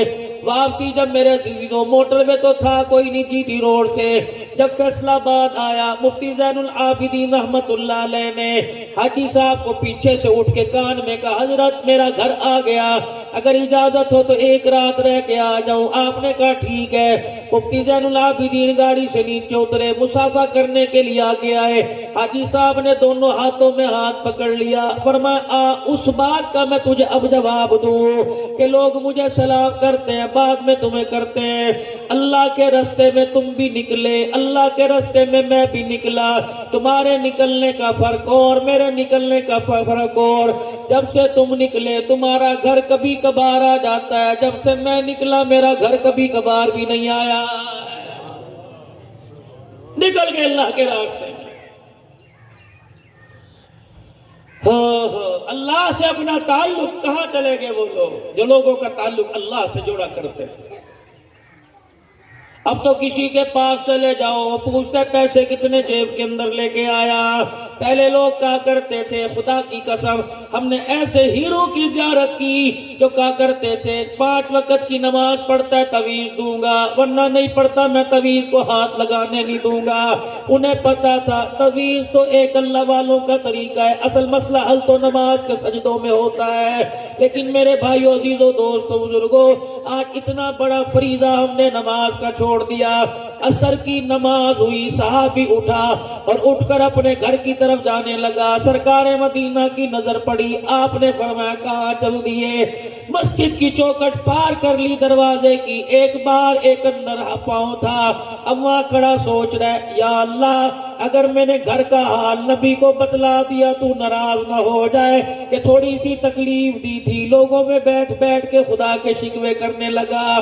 S1: واپسی جب میرے عزیزوں موٹر میں تو تھا کوئی نہیں، جی ٹی روڈ سے جب فیصل آباد آیا، مفتی زین العابدین رحمت اللہ علیہ نے حاجی صاحب کو پیچھے سے اٹھ کے کان میں کہا، حضرت میرا گھر آ گیا، اگر اجازت ہو تو ایک رات رہ کے آ جاؤں۔ آپ نے کہا ٹھیک ہے۔ مفتی زین العابدین گاڑی سے نیچے اترے، مسافہ کرنے کے لیے آگے آئے، حاجی صاحب نے دونوں ہاتھوں میں ہاتھ پکڑ لیا، فرمایا اس بات کا میں تجھے اب جواب دوں کہ لوگ مجھے سلام کرتے ہیں، بعد میں تمہیں کرتے ہیں، اللہ کے رستے میں تم بھی نکلے، اللہ کے رستے میں میں بھی نکلا، تمہارے نکلنے کا فرق اور میرے نکلنے کا فرق اور، جب سے تم نکلے تمہارا گھر کبھی کبھار آ جاتا ہے، جب سے میں نکلا میرا گھر کبھی کبھار بھی نہیں آیا، نکل گئے اللہ کے راستے میں۔ اللہ سے اپنا تعلق کہاں چلے گئے وہ لوگ جو لوگوں کا تعلق اللہ سے جوڑا کرتے تھے؟ اب تو کسی کے پاس چلے جاؤ، پوچھتے پیسے کتنے جیب کے اندر لے کے آیا۔ پہلے لوگ کہا کرتے تھے، خدا کی قسم ہم نے ایسے ہیرو کی زیارت کی جو کہا کرتے تھے 5 وقت کی نماز پڑھتا ہے تویز دوں گا، ورنہ نہیں پڑھتا میں تویز کو ہاتھ لگانے نہیں دوں گا۔ انہیں پتا تھا تویز تو ایک اللہ والوں کا طریقہ ہے، اصل مسئلہ حل تو نماز کے سجدوں میں ہوتا ہے۔ لیکن میرے بھائیو عزیزو دوستو بزرگو، آج اتنا بڑا فریضہ ہم نے نماز کا چھوڑ دیا۔ عصر کی نماز ہوئی، صحابی اٹھا اور اٹھ کر اپنے گھر کی طرف جانے لگا، سرکار مدینہ کی نظر پڑی، آپ نے فرمایا کہاں چل دیے؟ مسجد کی چوکھٹ پار کر لی دروازے کی، ایک بار ایک اندر پاؤں تھا، اب وہاں کھڑا سوچ رہے، یا اللہ اگر میں نے گھر کا حال نبی کو بتلا دیا تو ناراض نہ ہو جائے کہ تھوڑی سی تکلیف دی تھی، لوگوں میں بیٹھ بیٹھ کے خدا کے شکوے کرنے لگا۔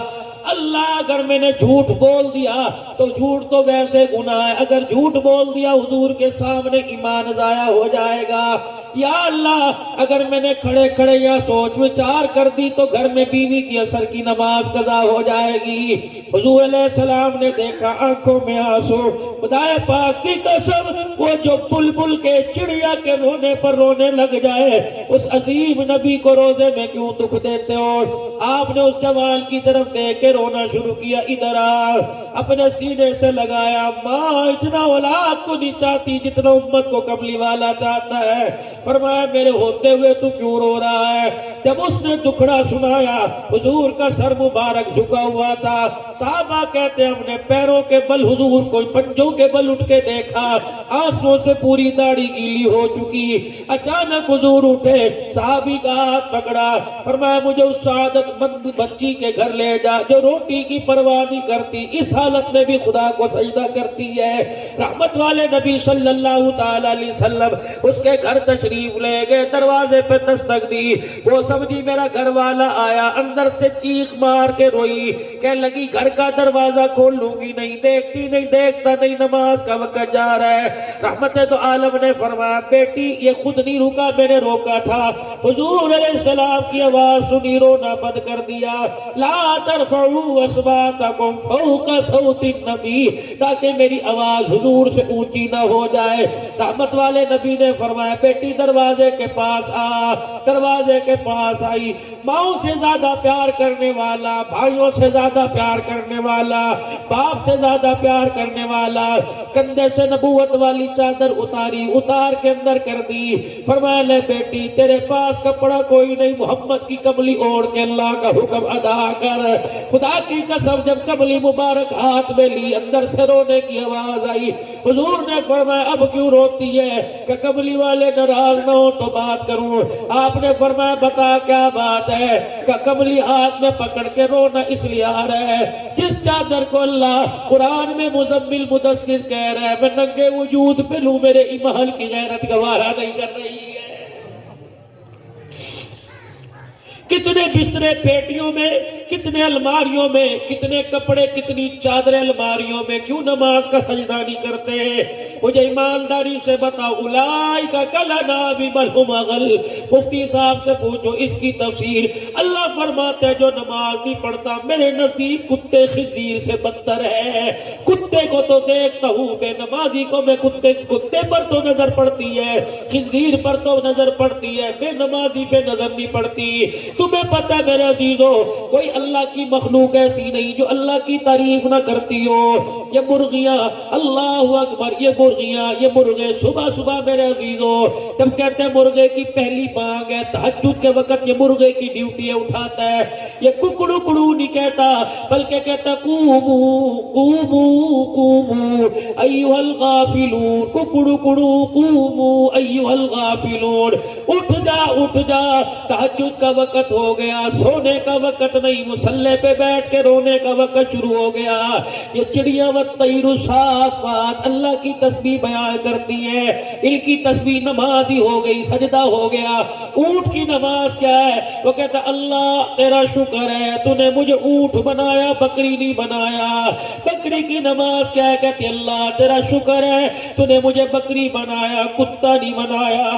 S1: اللہ اگر میں نے جھوٹ بول دیا تو جھوٹ تو ویسے گناہ ہے، اگر جھوٹ بول دیا حضور کے سامنے ایمان ضائع ہو جائے گا۔ یا اللہ اگر میں نے کھڑے کھڑے یا سوچ وچار کر دی تو گھر میں بیوی کی اثر کی نماز قضا ہو جائے گی۔ حضور علیہ السلام نے دیکھا آنکھوں میں آنسو، خدا پاک کی قسم وہ جو بلبل کے چڑیا کے رونے پر رونے لگ جائے اس عظیم نبی کو روزے میں کیوں دکھ دیتے ہو؟ آپ نے اس جوان کی طرف دیکھ کے رونا شروع کیا، ادھر آ، اپنے سینے سے لگایا، ماں اتنا اولاد کو نہیں چاہتی جتنا امت کو کملی والا چاہتا ہے۔ فرمایا میرے ہوتے ہوئے تو کیوں رو رہا ہے؟ جب اس نے دکھڑا سنایا، حضور کا سر مبارک جھکا ہوا تھا، صحابہ کہتے ہیں ہم نے پیروں کے بل حضور کو پنجوں کے بل اٹھ کے دیکھا، آنسوں سے پوری داڑھی گیلی ہو چکی۔ اچانک حضور اٹھے، صحابی کا ہاتھ پکڑا، فرمایا مجھے اس سعادت مند بچی کے گھر لے جا جو روٹی کی پرواہ نہیں کرتی، اس حالت میں بھی خدا کو سجدہ کرتی ہے۔ رحمت والے نبی صلی اللہ تعالی علیہ وسلم اس کے گھر تشریف لے گئے، دروازے پہ دستک دی، وہ سمجھی میرا گھر والا آیا، اندر سے چیخ مار کے روئی، کہنے لگی گھر کا دروازہ کھول لوں گی نہیں، دیکھتی نہیں، دیکھتا نہیں، نماز کا وقت جا رہا ہے۔ رحمت تو عالم نے فرمایا بیٹی یہ خود نہیں رکا، میں نے روکا تھا۔ حضور علیہ السلام کی آواز سنی، رونا بند کر دیا، لا ترفعوا اصواتکم فوق صوت النبی، تاکہ میری آواز حضور سے اونچی نہ ہو جائے۔ رحمت والے نبی نے فرمایا بیٹی دروازے کے پاس آ، دروازے کے پاس آئی، ماؤں سے زیادہ پیار کرنے والا، بھائیوں سے زیادہ پیار کرنے والا، باپ سے زیادہ پیار کرنے والا، کندھے سے نبوت والی چادر اتاری، اتار کے اندر کر دی، فرمایا لے بیٹی تیرے پاس کپڑا کوئی نہیں، محمد کی کملی اوڑھ کے اللہ کا حکم ادا کر۔ خدا کی قسم جب کملی مبارک ہاتھ میں لی اندر سے رونے کی آواز آئی، حضور نے فرمایا اب کیوں روتی ہے کہ کملی والے ناراض نہ ہو تو بات کروں۔ آپ نے فرمایا بتا کیا بات ہے؟ کہ کملی ہاتھ میں پکڑ کے رونا اس لیے آ رہا ہے جس چادر کو اللہ قرآن میں مزمل مدثر کہہ رہا ہے میں ننگے وجود پہ لوں، میرے ایمان کی غیرت گوارا نہیں کر رہی ہے۔ کتنے بسترے پیٹیوں میں، کتنے الماریوں میں، کتنے کپڑے، کتنی چادریں الماریوں میں، کیوں نماز کا سجدہ نہیں کرتے؟ مجھے ایمانداری سے بتاؤ، اولئک کالانعام بل ھم اضل، مفتی صاحب سے پوچھو اس کی تفسیر۔ اللہ فرماتے ہیں جو نماز نہیں پڑھتا میرے نزدیک کتے خنزیر سے بدتر ہے۔ کتے کو تو دیکھتا ہوں، بے نمازی کو میں کتے پر تو نظر پڑتی ہے، خنزیر پر تو نظر پڑتی ہے، بے نمازی پہ نظر نہیں پڑتی۔ تمہیں پتہ ہے میرے عزیزو کوئی اللہ کی مخلوق ایسی نہیں جو اللہ کی تعریف نہ کرتی ہو۔ یہ مرغیاں، اللہ اکبر، یہ مرغیاں، یہ مرغے صبح صبح میرے عزیزو جب کہتے ہیں مرغے کی پہلی بانگ ہے تہجد کے وقت، یہ مرغے کی ڈیوٹی ہے، اٹھاتا ہے، یہ ککڑو کڑو نہیں کہتا بلکہ کہتا قومو قومو قومو ایھا الغافلون، ککڑو کڑو قومو ایھا الغافلون، اٹھ جا اٹھ جا، تہجد کا وقت ہو گیا، سونے کا وقت نہیں، مصلی پہ بیٹھ کے رونے کا وقت شروع ہو گیا۔ یہ چڑیاں والطیر صافات اللہ کی تسبیح بیان کرتی ہیں، ان کی تسبیح نماز ہی ہو گئی، سجدہ ہو گیا۔ اونٹ کی نماز کیا ہے؟ وہ کہتا اللہ تیرا شکر ہے تو نے مجھے اونٹ بنایا، بکری نہیں بنایا۔ بکری کی نماز کیا ہے؟ کہتی اللہ تیرا شکر ہے تو نے مجھے بکری بنایا، کتا نہیں بنایا۔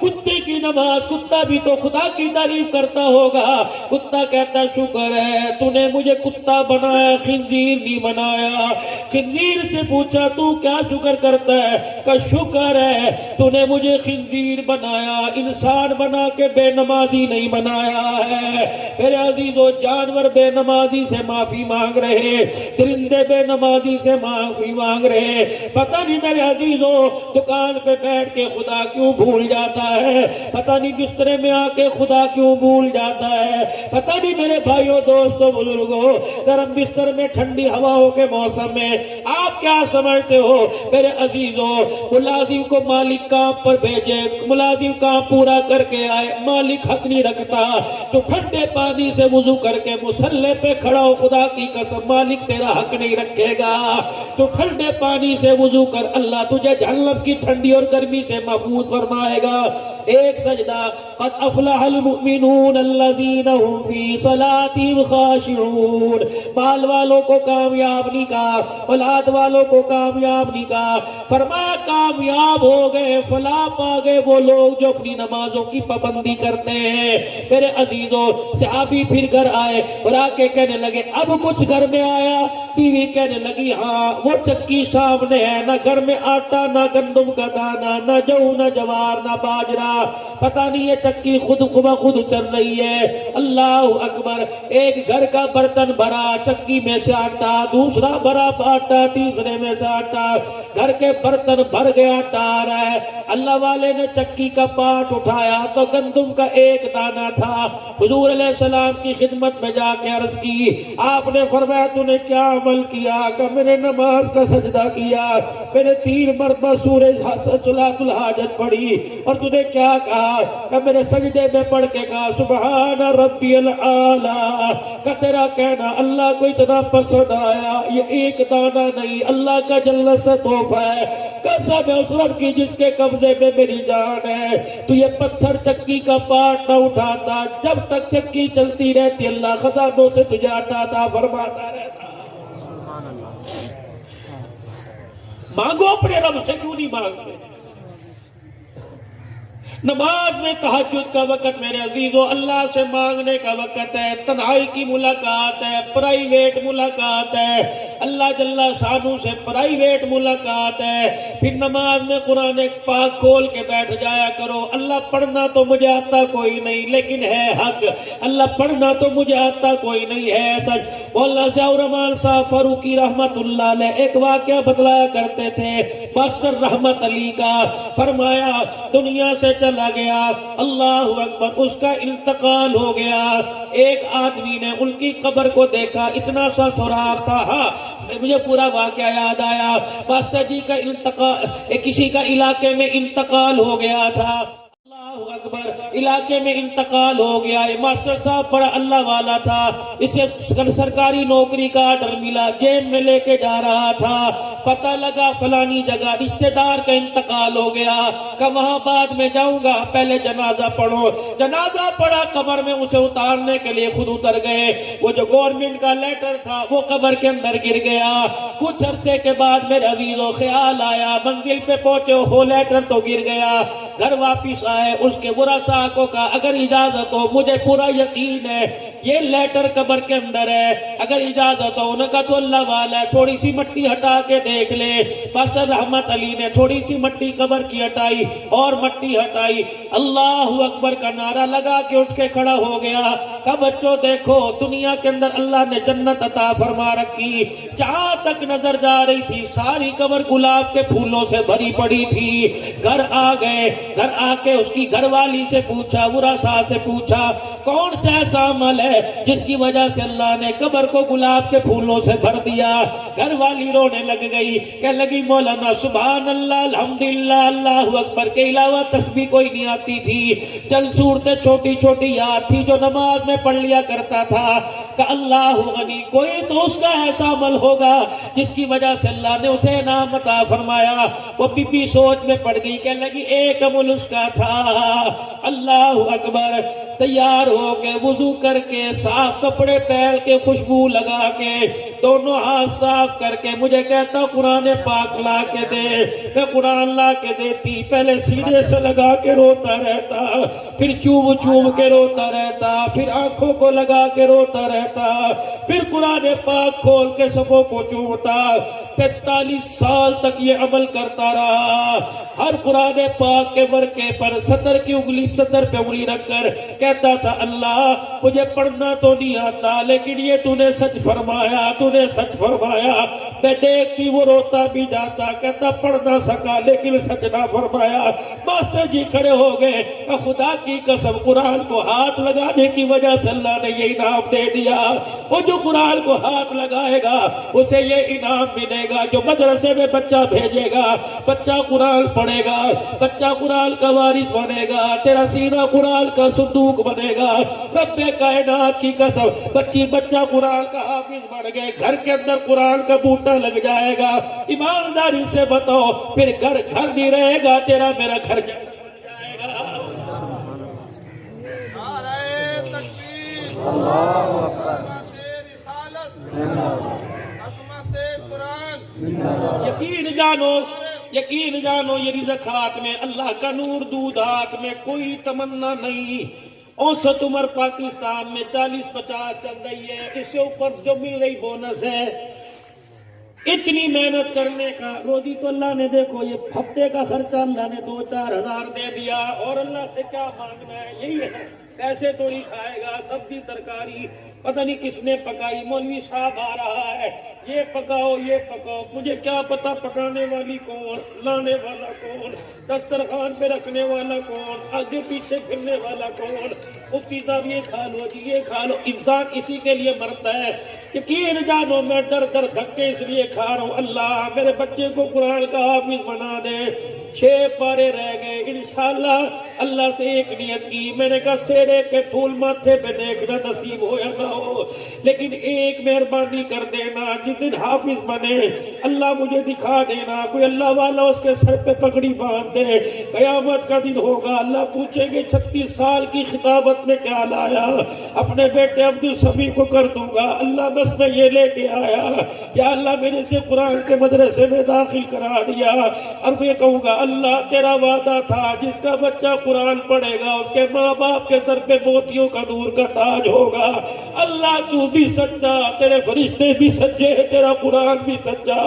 S1: کتے کی نماز، کتا بھی تو خدا کی تعریف کرتا ہوگا، کتا کہتا شکر ہے تو نے مجھے کتا بنایا، خنزیر نہیں بنایا۔ خنزیر سے پوچھا تو کیا شکر کرتا ہے؟ کہ شکر ہے تو نے مجھے خنزیر بنایا، انسان بنا کے بے نمازی نہیں بنایا ہے۔ میرے عزیزو جانور بے نمازی سے معافی مانگ رہے، درندے بے نمازی سے معافی مانگ رہے۔ پتہ نہیں میرے عزیزو دکان پہ بیٹھ کے خدا کیوں بھول جاتا ہے، پتہ نہیں بسترے میں آ کے خدا کیوں بھول جاتا ہے، پتہ نہیں میرے بھائیوں دوستوں بزرگوں گرم بستر میں ٹھنڈی ہواؤں کے موسم میں آپ کیا سمجھتے ہو میرے عزیزوں؟ ملازم کو مالک کام پر بھیجے، ملازم کام پورا کر کے آئے، مالک حق نہیں رکھتا تو ٹھنڈے پانی سے وضو کر کے مصلی پہ کھڑا ہو، خدا کی قسم مالک تیرا حق نہیں رکھے گا۔ تو ٹھنڈے پانی سے وضو کر، اللہ تجھے جہنم کی ٹھنڈی اور گرمی سے محفوظ فرمائے گا۔ ایک سجدہ، قد افلح المؤمنون الذین هم فی صلاتهم خاشعون، مال والوں کو کامیاب نہیں کہا، بعد والوں کو کامیاب نہیں کہا، فرمایا کامیاب ہو گئے، فلاح پا گئے وہ لوگ جو اپنی نمازوں کی پابندی کرتے ہیں۔ میرے عزیزوں، صحابی پھر گھر آئے اور آ کے کہنے لگے اب کچھ گھر میں آیا؟ بیوی کہنے لگی ہاں، وہ چکی سامنے ہے، نہ گھر میں آٹا، نہ گندم کا دانا، نہ جو، نہ جوار، نہ باجرا، پتہ نہیں یہ چکی خود خود چل رہی ہے۔ اللہ اکبر، ایک گھر کا برتن بھرا، چکی میں سے آٹا، دوسرا بھرا آٹا، تیسرے میں سے آٹا، گھر کے برتن بھر گیا، آٹا آ رہا ہے۔ اللہ والے نے چکی کا پاٹ اٹھایا تو گندم کا ایک دانہ تھا۔ حضور علیہ السلام کی خدمت میں جا کے عرض کی، آپ نے فرمایا تو نے کیا عمل کیا؟ کہ میں نے نماز کا سجدہ کیا، میں نے 3 مرتبہ سورہ صلاۃ الحاجت پڑھی، اور تو نے کیا کہا؟ کہ میں نے سجدے میں پڑھ کے کہا سبحان ربی الاعلیٰ، کہ تیرا کہنا اللہ کو اتنا پسند آیا، یہ ایک دانہ نہیں، اللہ کا جنت سے تحفہ ہے، قسم ہے اس رب کی جس کے قبضے میں میری جان ہے، تو یہ پتھر چکی کا پاٹ نہ اٹھاتا، جب تک چکی چلتی رہتی اللہ خزانوں سے تجھے عطا فرماتا رہتا۔ مانگو اپنے رب سے، کیوں نہیں مانگتے؟ نماز میں تہجد کا وقت میرے عزیزو اللہ سے مانگنے کا وقت ہے، تنہائی کی ملاقات ہے، پرائیویٹ ملاقات ہے، اللہ جل شانہ سے پرائیویٹ ملاقات ہے۔ پھر نماز میں قرآن پاک کھول کے بیٹھ جایا کرو۔ اللہ پڑھنا تو مجھے آتا کوئی نہیں لیکن ہے حق، اللہ پڑھنا تو مجھے آتا کوئی نہیں ہے سچ۔ مولانا ضیاء الرحمن صاحب فاروقی رحمت اللہ علیہ ایک واقعہ بتلایا کرتے تھے ماسٹر رحمت علی کا، فرمایا دنیا سے چلا گیا، اللہ اکبر، اس کا انتقال ہو گیا۔ ایک آدمی نے ان کی قبر کو دیکھا، اتنا سا سوراخ تھا، ہاں مجھے پورا واقعہ یاد آیا، ماسٹر جی کا انتقال، کسی کا علاقے میں انتقال ہو گیا تھا، اللہ اکبر، علاقے میں انتقال ہو گیا۔ ماسٹر صاحب بڑا اللہ والا تھا، اسے سرکاری نوکری کا آرڈر ملا، جیب میں لے کے جا رہا تھا، پتہ لگا فلانی جگہ رشتہ دار کا انتقال ہو گیا، کہ وہاں بعد میں جاؤں گا، پہلے جنازہ پڑھو۔ جنازہ پڑھا، قبر میں اسے اتارنے کے لیے خود اتر گئے، وہ جو گورنمنٹ کا لیٹر تھا وہ قبر کے اندر گر گیا۔ کچھ عرصے کے بعد میرے عزیزو خیال آیا، منزل پہ پہنچے ہو لیٹر تو گر گیا، گھر واپس آئے، اس کے ورثاء کو کہا اگر اجازت ہو، مجھے پورا یقین ہے یہ لیٹر قبر کے اندر ہے، اگر اجازت ہو، انہوں نے کہا تو اللہ والا ہے، تھوڑی سی مٹی ہٹا کے دیکھ لے۔ ماسٹر رحمت علی نے تھوڑی سی مٹی قبر کی ہٹائی اور مٹی ہٹائی، اللہ اکبر کا نعرہ لگا کے اٹھ کے کھڑا ہو گیا، کہا بچوں دیکھو دنیا کے اندر اللہ نے جنت عطا فرما رکھی، جہاں تک نظر جا رہی تھی ساری قبر گلاب کے پھولوں سے بھری پڑی تھی۔ گھر آ گئے، گھر آ کے اس کی گھر والی سے پوچھا، ورثاء سے پوچھا کون سا ایسا عمل ہے جس کی وجہ سے اللہ نے قبر کو گلاب کے پھولوں سے بھر دیا؟ گھر والی رونے لگ گئی، کہنے لگی مولانا سبحان اللہ الحمدللہ اللہ اکبر کے علاوہ تسبیح کوئی نہیں آتی تھی، چند صورتیں چھوٹی چھوٹی یاد تھی جو نماز میں پڑھ لیا کرتا تھا، کہ اللہ غنی، کوئی تو اس کا ایسا عمل ہوگا جس کی وجہ سے اللہ نے اسے انعام عطا فرمایا۔ وہ بی بی سوچ میں پڑ گئی، کہنے لگی ایک عمل اس کا تھا، اللہ اکبر، تیار ہو کے وضو کر کے صاف کپڑے پہن کے خوشبو لگا کے دونوں ہاتھ صاف کر کے مجھے کہتا قرآن پاک لا کے دے، میں قرآن لا کے دیتی، پہلے سینے سے لگا کے روتا رہتا، پھر چوم چوم کے روتا رہتا، پھر آنکھوں کو لگا کے روتا رہتا، پھر قرآن پاک کھول کے سبوں کو چومتا۔ 45 سال تک یہ عمل کرتا رہا، ہر قرآن پاک کے ورقے پر سطر کی انگلی، سطر پہ انگلی رکھ کر کہتا تھا اللہ مجھے پڑھنا تو نہیں آتا لیکن یہ تو نے سچ فرمایا، تو نے سچ فرمایا۔ میں دیکھتی وہ روتا بھی جاتا، کہتا پڑھ نہ سکا لیکن سچ نہ فرمایا۔ ماسٹر جی کھڑے ہو گئے، خدا کی قسم قرآن کو ہاتھ لگانے کی وجہ سے اللہ نے یہ انعام دے دیا، وہ جو قرآن کو ہاتھ لگائے گا اسے یہ انعام ملے گا، جو مدرسے میں بچہ بھیجے گا، بچہ قرآن پڑھے گا، بچہ قرآن کا وارث بنے گا، تیرا سینہ قرآن کا صندوق بنے گا۔ رب کائنات کی قسم، بچہ قرآن کا حافظ بن گئے، گھر کے اندر قرآن کا بوٹا لگ جائے گا۔ ایمانداری سے بتاؤ پھر گھر گھر نہیں رہے گا، تیرا میرا گھر جائے گا۔ نعرہ تکبیر، اللہ اکبر، رسالت، عظمت قرآن۔ یقین جانو یہ رزق ہاتھ میں، اللہ کا نور دودھ ہاتھ میں، کوئی تمنا نہیں۔ اوسط عمر پاکستان میں 40-50 چل رہی ہے، اس سے اوپر جو مل رہی بونس ہے، اتنی محنت کرنے کا روزی تو اللہ نے دیکھو یہ ہفتے کا خرچہ اللہ نے 2-4 ہزار دے دیا، اور اللہ سے کیا مانگنا ہے؟ یہی ہے، پیسے تو نہیں کھائے گا، سبزی ترکاری پتہ نہیں کس نے پکائی، مولوی صاحب آ رہا ہے یہ پکاؤ یہ پکاؤ، مجھے کیا پتا پکانے والی کون، لانے والا کون، دسترخوان پہ رکھنے والا کون، آگے پیچھے پھرنے والا کون، مفتی صاحب یہ کھا لو جی یہ کھا لو۔ انسان اسی کے لیے مرتا ہے۔ یقین جانو میں در در دھکے اس لیے کھا رہا ہوں، اللہ میرے بچے کو قرآن کا حافظ بنا دے۔ 6 پارے رہ گئے، انشاءاللہ اللہ سے ایک نیت کی، میں نے کہا سیرے کے پھول ماتھے پہ دیکھنا نصیب ہو یا نہ ہو، لیکن ایک مہربانی کر دینا، جس دن حافظ بنے اللہ مجھے دکھا دینا، کوئی اللہ والا اس کے سر پہ پگڑی باندھ دے، قیامت کا دن ہوگا، اللہ پوچھیں گے 36 سال کی خطابت میں کیا لایا؟ اپنے بیٹے عبدالسمیع کو کر دوں گا، اللہ بس میں یہ لے کے آیا، یا اللہ میرے سے قرآن کے مدرسے میں داخل کرا دیا، اور میں کہوں گا اللہ تیرا وعدہ تھا جس کا بچہ قرآن پڑھے گا اس کے ماں باپ کے سر پہ موتیوں کا نور کا تاج ہوگا۔ اللہ تو بھی سچا، تیرے فرشتے بھی سچے، تیرا قرآن بھی سچا،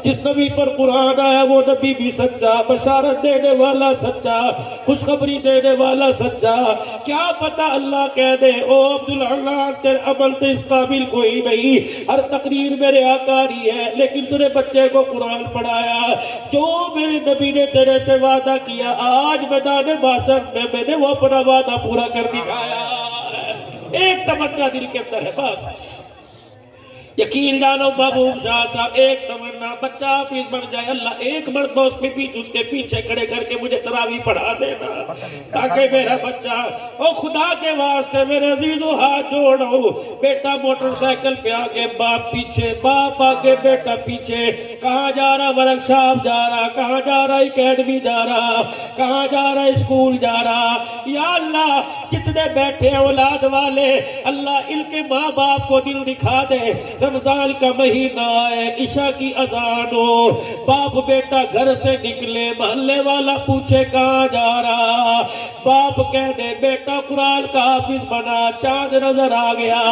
S1: جس نبی پر قرآن آیا وہ نبی بھی سچا، بشارت دینے والا سچا، خوشخبری دینے والا سچا۔ کیا پتا اللہ کہہ دے او عبدالحنان تیرے عمل تو اس قابل کوئی نہیں، ہر تقریر میرے آقاری ہے، لیکن تُو نے بچے کو قرآن پڑھایا، جو میرے نبی نے تیرے سے وعدہ کیا آج میدان محشر میں نے وہ اپنا وعدہ پورا کر دکھایا۔ ایک تمنا دل کے اندر ہے بس، یقین جانو محبوب شاہ صاحب، ایک تمنا بچہ حافظ بن جائے، اللہ ایک مرتبہ اس کے پیچھے کھڑے کر کے مجھے تراویح پڑھا دینا، تاکہ میرا بچہ، او خدا کے واسطے میرے عزیزو ہاتھ جوڑو، بیٹا موٹر سائیکل پہ آگے باپ پیچھے، باپ آگے بیٹا پیچھے، کہاں جا رہا ورک شاپ جا رہا، کہاں جا رہا اکیڈمی جا رہا، کہاں جا رہا اسکول جا رہا۔ یا اللہ جتنے بیٹھے اولاد والے، اللہ ان کے ماں باپ کو دل دکھا دے، رمضان کا مہینہ ہے، عشاء کی اذان ہو، باپ بیٹا گھر سے نکلے، محلے والا پوچھے کہاں جا رہا، باپ کہہ دے بیٹا قرآن کا حافظ بنا، چاند نظر آ گیا،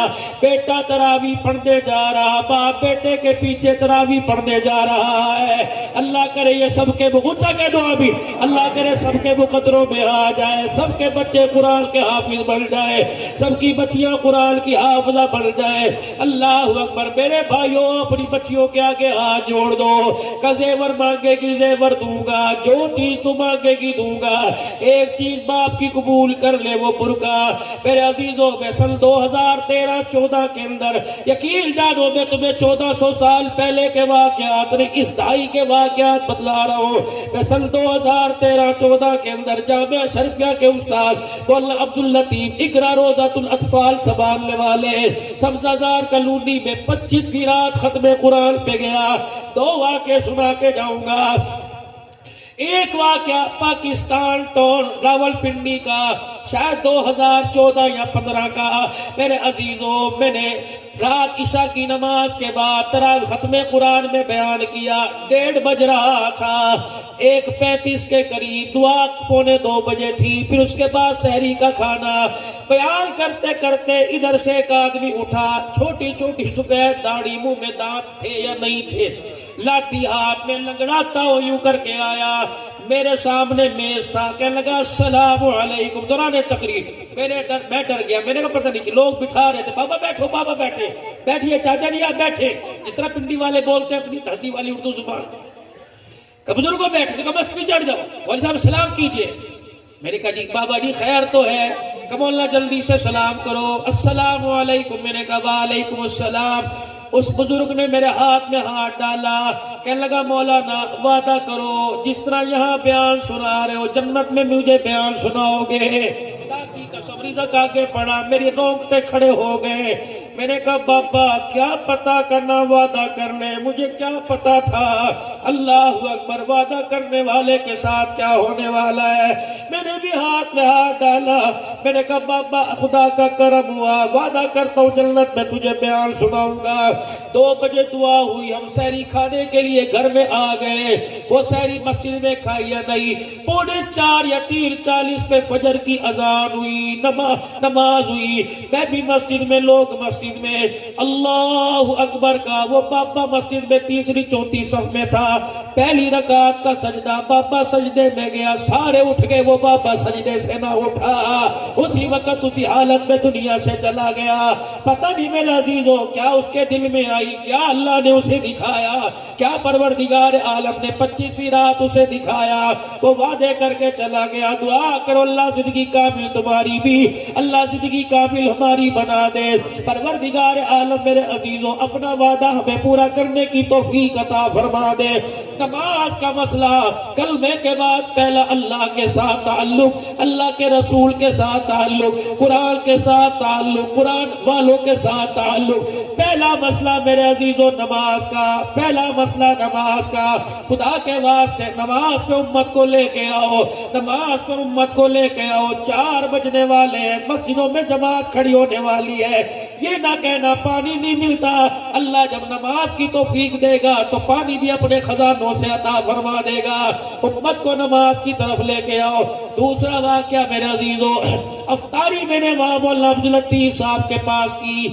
S1: بیٹا تراویح پڑھنے جا رہا، باپ بیٹے کے پیچھے تراویح پڑھنے جا رہا ہے۔ اللہ کرے یہ سب کے اونچا کہہ دو ابھی، اللہ کرے سب کے مقدروں میں آ جائے، سب کے بچے قرآن کے حافظ بن جائے، سب کی بچیاں قرآن کی حافظہ بن جائے۔ اللہ اکبر۔ میرے بھائیوں اپنی بچیوں کے آگے ہاتھ جوڑ دو، کہ زیور مانگے گی زیور دوں گا، جو چیز تو مانگے گی دوں گا، ایک چیز باپ کی قبول کر لے وہ برقع۔ میرے عزیزوں میں سن 2013-14 کے اندر یقین جانو میں تمہیں 1400 سال پہلے کے واقعات نہیں، اس دہائی کے واقعات بتلا رہا ہوں۔ میں سن 2013-14 کے اندر جامعہ شریفیہ کے استاد مولانا عبداللطیف اقرا روضۃ الاطفال سنبھالنے والے سبزہ-زار کالونی میں 25ویں رات ختم قرآن پہ گیا۔ 2 واقعے سنا کے جاؤں گا۔ ایک واقعہ پاکستان ٹون راولپنڈی کا، شاید 2014 یا 15 کا۔ میرے عزیزوں میں نے رات عشاء کی نماز کے بعد تراویح ختم قرآن میں بیان کیا، 1:30 بج رہا تھا، 1:35 کے قریب، دعا 1:45 بجے تھی، پھر اس کے بعد سحری کا کھانا۔ بیان کرتے کرتے ادھر سے ایک آدمی اٹھا، چھوٹی چھوٹی سفید داڑھی، منہ میں دانت تھے یا نہیں تھے، لاٹھی ہاتھ میں لنگڑاتا ہو یوں کر کے آیا، میرے سامنے میز تھا، کہنے لگا السلام علیکم دوران تقریر۔ میں ڈر گیا، میں نے کہا پتہ نہیں کہ لوگ بٹھا رہے تھے، بابا بیٹھو بابا بیٹھے، بیٹھیے چاچا جی آپ بیٹھے، جس طرح پنڈی والے بولتے ہیں اپنی تہذیب والی اردو زبان، کہ بزرگوں بیٹھے، کہ بس پہ چڑھ جاؤ، والد صاحب سلام کیجئے۔ میں نے کہا جی بابا جی خیر تو ہے، کہ مولانا جلدی سے سلام کرو، السلام علیکم۔ میں نے کہا وعلیکم السلام۔ اس بزرگ نے میرے ہاتھ میں ہاتھ ڈالا، کہنے لگا مولانا وعدہ کرو جس طرح یہاں بیان سنا رہے ہو جنت میں مجھے بیان سناؤ گے۔ خدا کی قسم رزق آگے پڑا، میری رونگٹے کھڑے ہو گئے۔ میں نے کہا بابا کیا پتا کرنا وعدہ کرنے، مجھے کیا پتا تھا اللہ اکبر وعدہ کرنے والے کے ساتھ کیا ہونے والا ہے۔ میں نے بھی ہاتھ میں ہاتھ ڈالا، میں نے کہا بابا خدا کا کرم ہوا، وعدہ کرتا ہوں جنت میں تجھے بیان سناؤں گا۔ 2 بجے دعا ہوئی، ہم سحری کھانے کے لیے گھر میں آ گئے، وہ سحری مسجد میں کھائی یا نہیں، 4:45 یا 3:40 پہ فجر کی اذان ہوئی، نماز ہوئی، میں بھی مسجد میں، لوگ مسجد میں، اللہ اکبر کا وہ بابا مسجد میں 3ری 4تھی صف میں تھا، پہلی رکعت کا سجدہ، بابا سجدے میں گیا، سارے اٹھ گئے، وہ بابا سجدے سے نہ اٹھا، اسی وقت اسی حالت میں دنیا سے چلا گیا۔ پتہ نہیں میرے عزیزوں کیا اس کے دل میں آئی، کیا اللہ نے اسے دکھایا، کیا پروردگار عالم نے 25ویں رات اسے دکھایا، وہ وعدے کر کے چلا گیا۔ دعا کرو اللہ زندگی کامل تمہاری بھی، اللہ زندگی کامل ہماری بنا دے۔ پروردگار عالم میرے عزیزوں اپنا وعدہ ہمیں پورا کرنے کی توفیق عطا فرما دے۔ نماز کا مسئلہ، کلمے کے بعد پہلا اللہ کے ساتھ تعلق، اللہ کے رسول کے ساتھ تعلق، قرآن کے ساتھ تعلق، قرآن والوں کے ساتھ تعلق، پہلا مسئلہ میرے عزیزوں نماز کا، پہلا مسئلہ نماز کا۔ خدا کے واسطے نماز پہ امت کو لے کے آؤ، نماز پر امت کو لے کے آؤ۔ 4 بجنے والے ہیں، مسجدوں میں جماعت کھڑی ہونے والی ہے، یہ نہ کہنا پانی نہیں ملتا، اللہ جب نماز کی توفیق دے گا تو پانی بھی اپنے خزانوں سے عطا فرما دے گا۔ امت کو نماز کی طرف لے کے آؤ۔ دوسرا واقعہ میرے عزیزوں، افطاری میں نے وہاں مولانا عبداللطیف صاحب کے پاس کی،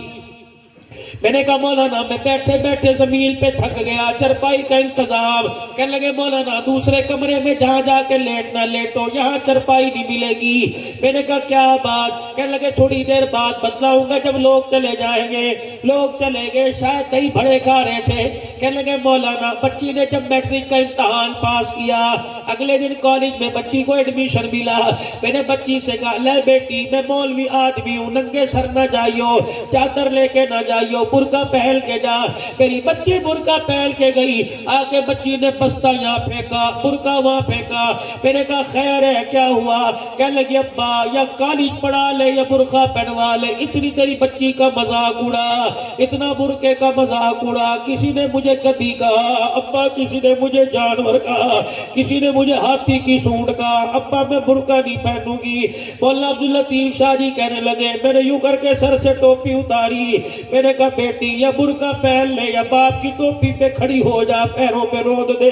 S1: میں نے کہا مولانا میں بیٹھے بیٹھے زمین پہ تھک گیا، چرپائی کا انتظام، کہنے لگے مولانا دوسرے کمرے میں جہاں جا کے لیٹنا لیٹو، یہاں چرپائی نہیں ملے گی۔ میں نے کہا کیا بات، کہنے لگے تھوڑی دیر بعد بدلاؤں گا جب لوگ چلے جائیں گے۔ لوگ چلے گئے، شاید دہی بڑے کھا رہے تھے، کہنے لگے مولانا بچی نے جب میٹرک کا امتحان پاس کیا، اگلے دن کالج میں بچی کو ایڈمیشن ملا، میں نے بچی سے کہا لے بیٹی میں مولوی آدمی ہوں، ننگے سر نہ جائیو، چادر لے کے نہ جائیو، برقع پہن کے جا۔ میری بچی برقع پہن کے گئی، آگے بچی نے بستہ یہاں پھینکا، برقع وہاں پھینکا۔ میں نے کہا خیر ہے کیا ہوا، کہنے لگی ابا یا کالج پڑھا لے یا برقع پہنوا لے، اتنی تیری بچی کا مذاق اڑا، اتنا برقعے کا مذاق اڑا، کسی نے مجھے گدھی کہا ابا، کسی نے مجھے جانور کہا، کسی نے مجھے ہاتھی کی سونڈ کہا، ابا میں برقع نہیں پہنوں گی۔ مولانا عبداللطیف شاہ جی کہنے لگے، میں نے یوں کر کے سر سے ٹوپی اتاری، میں نے کہا بیٹی یا برقع پہن لے یا باپ کی ٹوپی پہ کھڑی ہو جا، پیروں پہ رود دے۔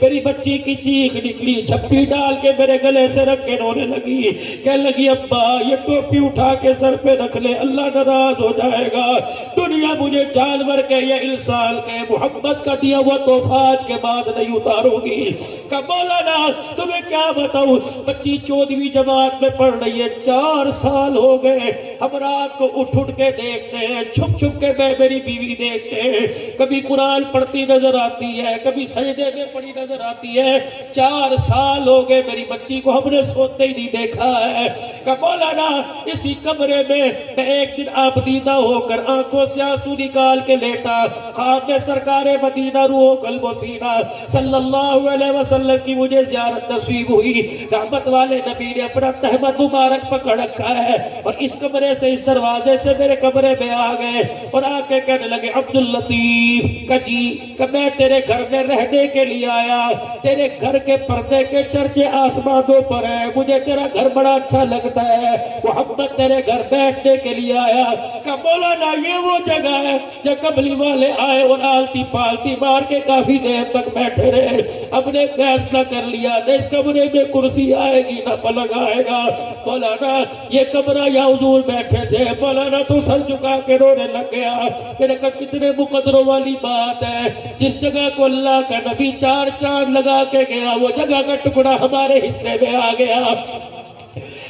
S1: میری بچی کی چیخ نکلی، جھپی ڈال کے میرے گلے سے رکھ کے رونے لگی، کہنے لگی ابا یہ ٹوپی اٹھا کے سر پہ رکھ لے، اللہ ناراض ہو جائے گا، دنیا مجھے جانور کے یا انسان کے محبت کا دیا ہوا تحفہ آج کے بعد نہیں اتاروں گی۔ کہ مولانا تمہیں کیا بتاؤں، بچی 14ویں جماعت میں پڑھ رہی ہے، 4 سال ہو گئے، ہم رات کو اٹھ کے دیکھتے ہیں، چھپ چھپ کے میں میری بیوی دیکھتے ہیں، کبھی قرآن پڑھتی نظر آتی ہے، کبھی سجدے میں پڑھی نظر آتی ہے، 4 سال ہو گئے میری بچی کو ہم نے سوتے ہی نہیں دیکھا ہے۔ کہ مولانا اسی کمرے میں ایک دن آپ دیدہ ہو کر آنکھوں سے آنسو نکال کے لیٹا، خواب میں سرکار مدینہ روح قلب و سینہ صلی اللہ علیہ وسلم کی مجھے زیارت نصیب ہوئی، رحمت والے نبی نے اپنا تہمت مبارک پکڑ رکھا ہے، اور اس کمرے سے اس دروازے سے میرے کمرے میں آ گئے اور آ کے کہنے لگے عبداللطیف کجی کہ میں تیرے گھر میں رہنے کے لیے آیا، تیرے گھر کے پردے کے چرچے آسمانوں پر ہے، مجھے تیرا گھر بڑا اچھا لگتا ہے، محمد تیرے گھر بیٹھنے کے لیے آیا۔ کہ مولانا یہ وہ جگہ ہے جہاں قبلی والے آئے اور آلتی پالتی مار کے کافی دیر تک بیٹھے رہے، ہم نے فیصلہ کر لیا نہ اس کمرے میں کرسی آئے گی نہ پلنگ آئے گا۔ مولانا یہ کمرہ یا حضور بیٹھے تھے، مولانا تو سر جھکا کے رونے لگ گیا۔ میرے کہا کتنے مقدروں والی بات ہے، جس جگہ کو اللہ کا نبی 4 چاند لگا کے گیا وہ جگہ کا ٹکڑا ہمارے حصے میں آ گیا۔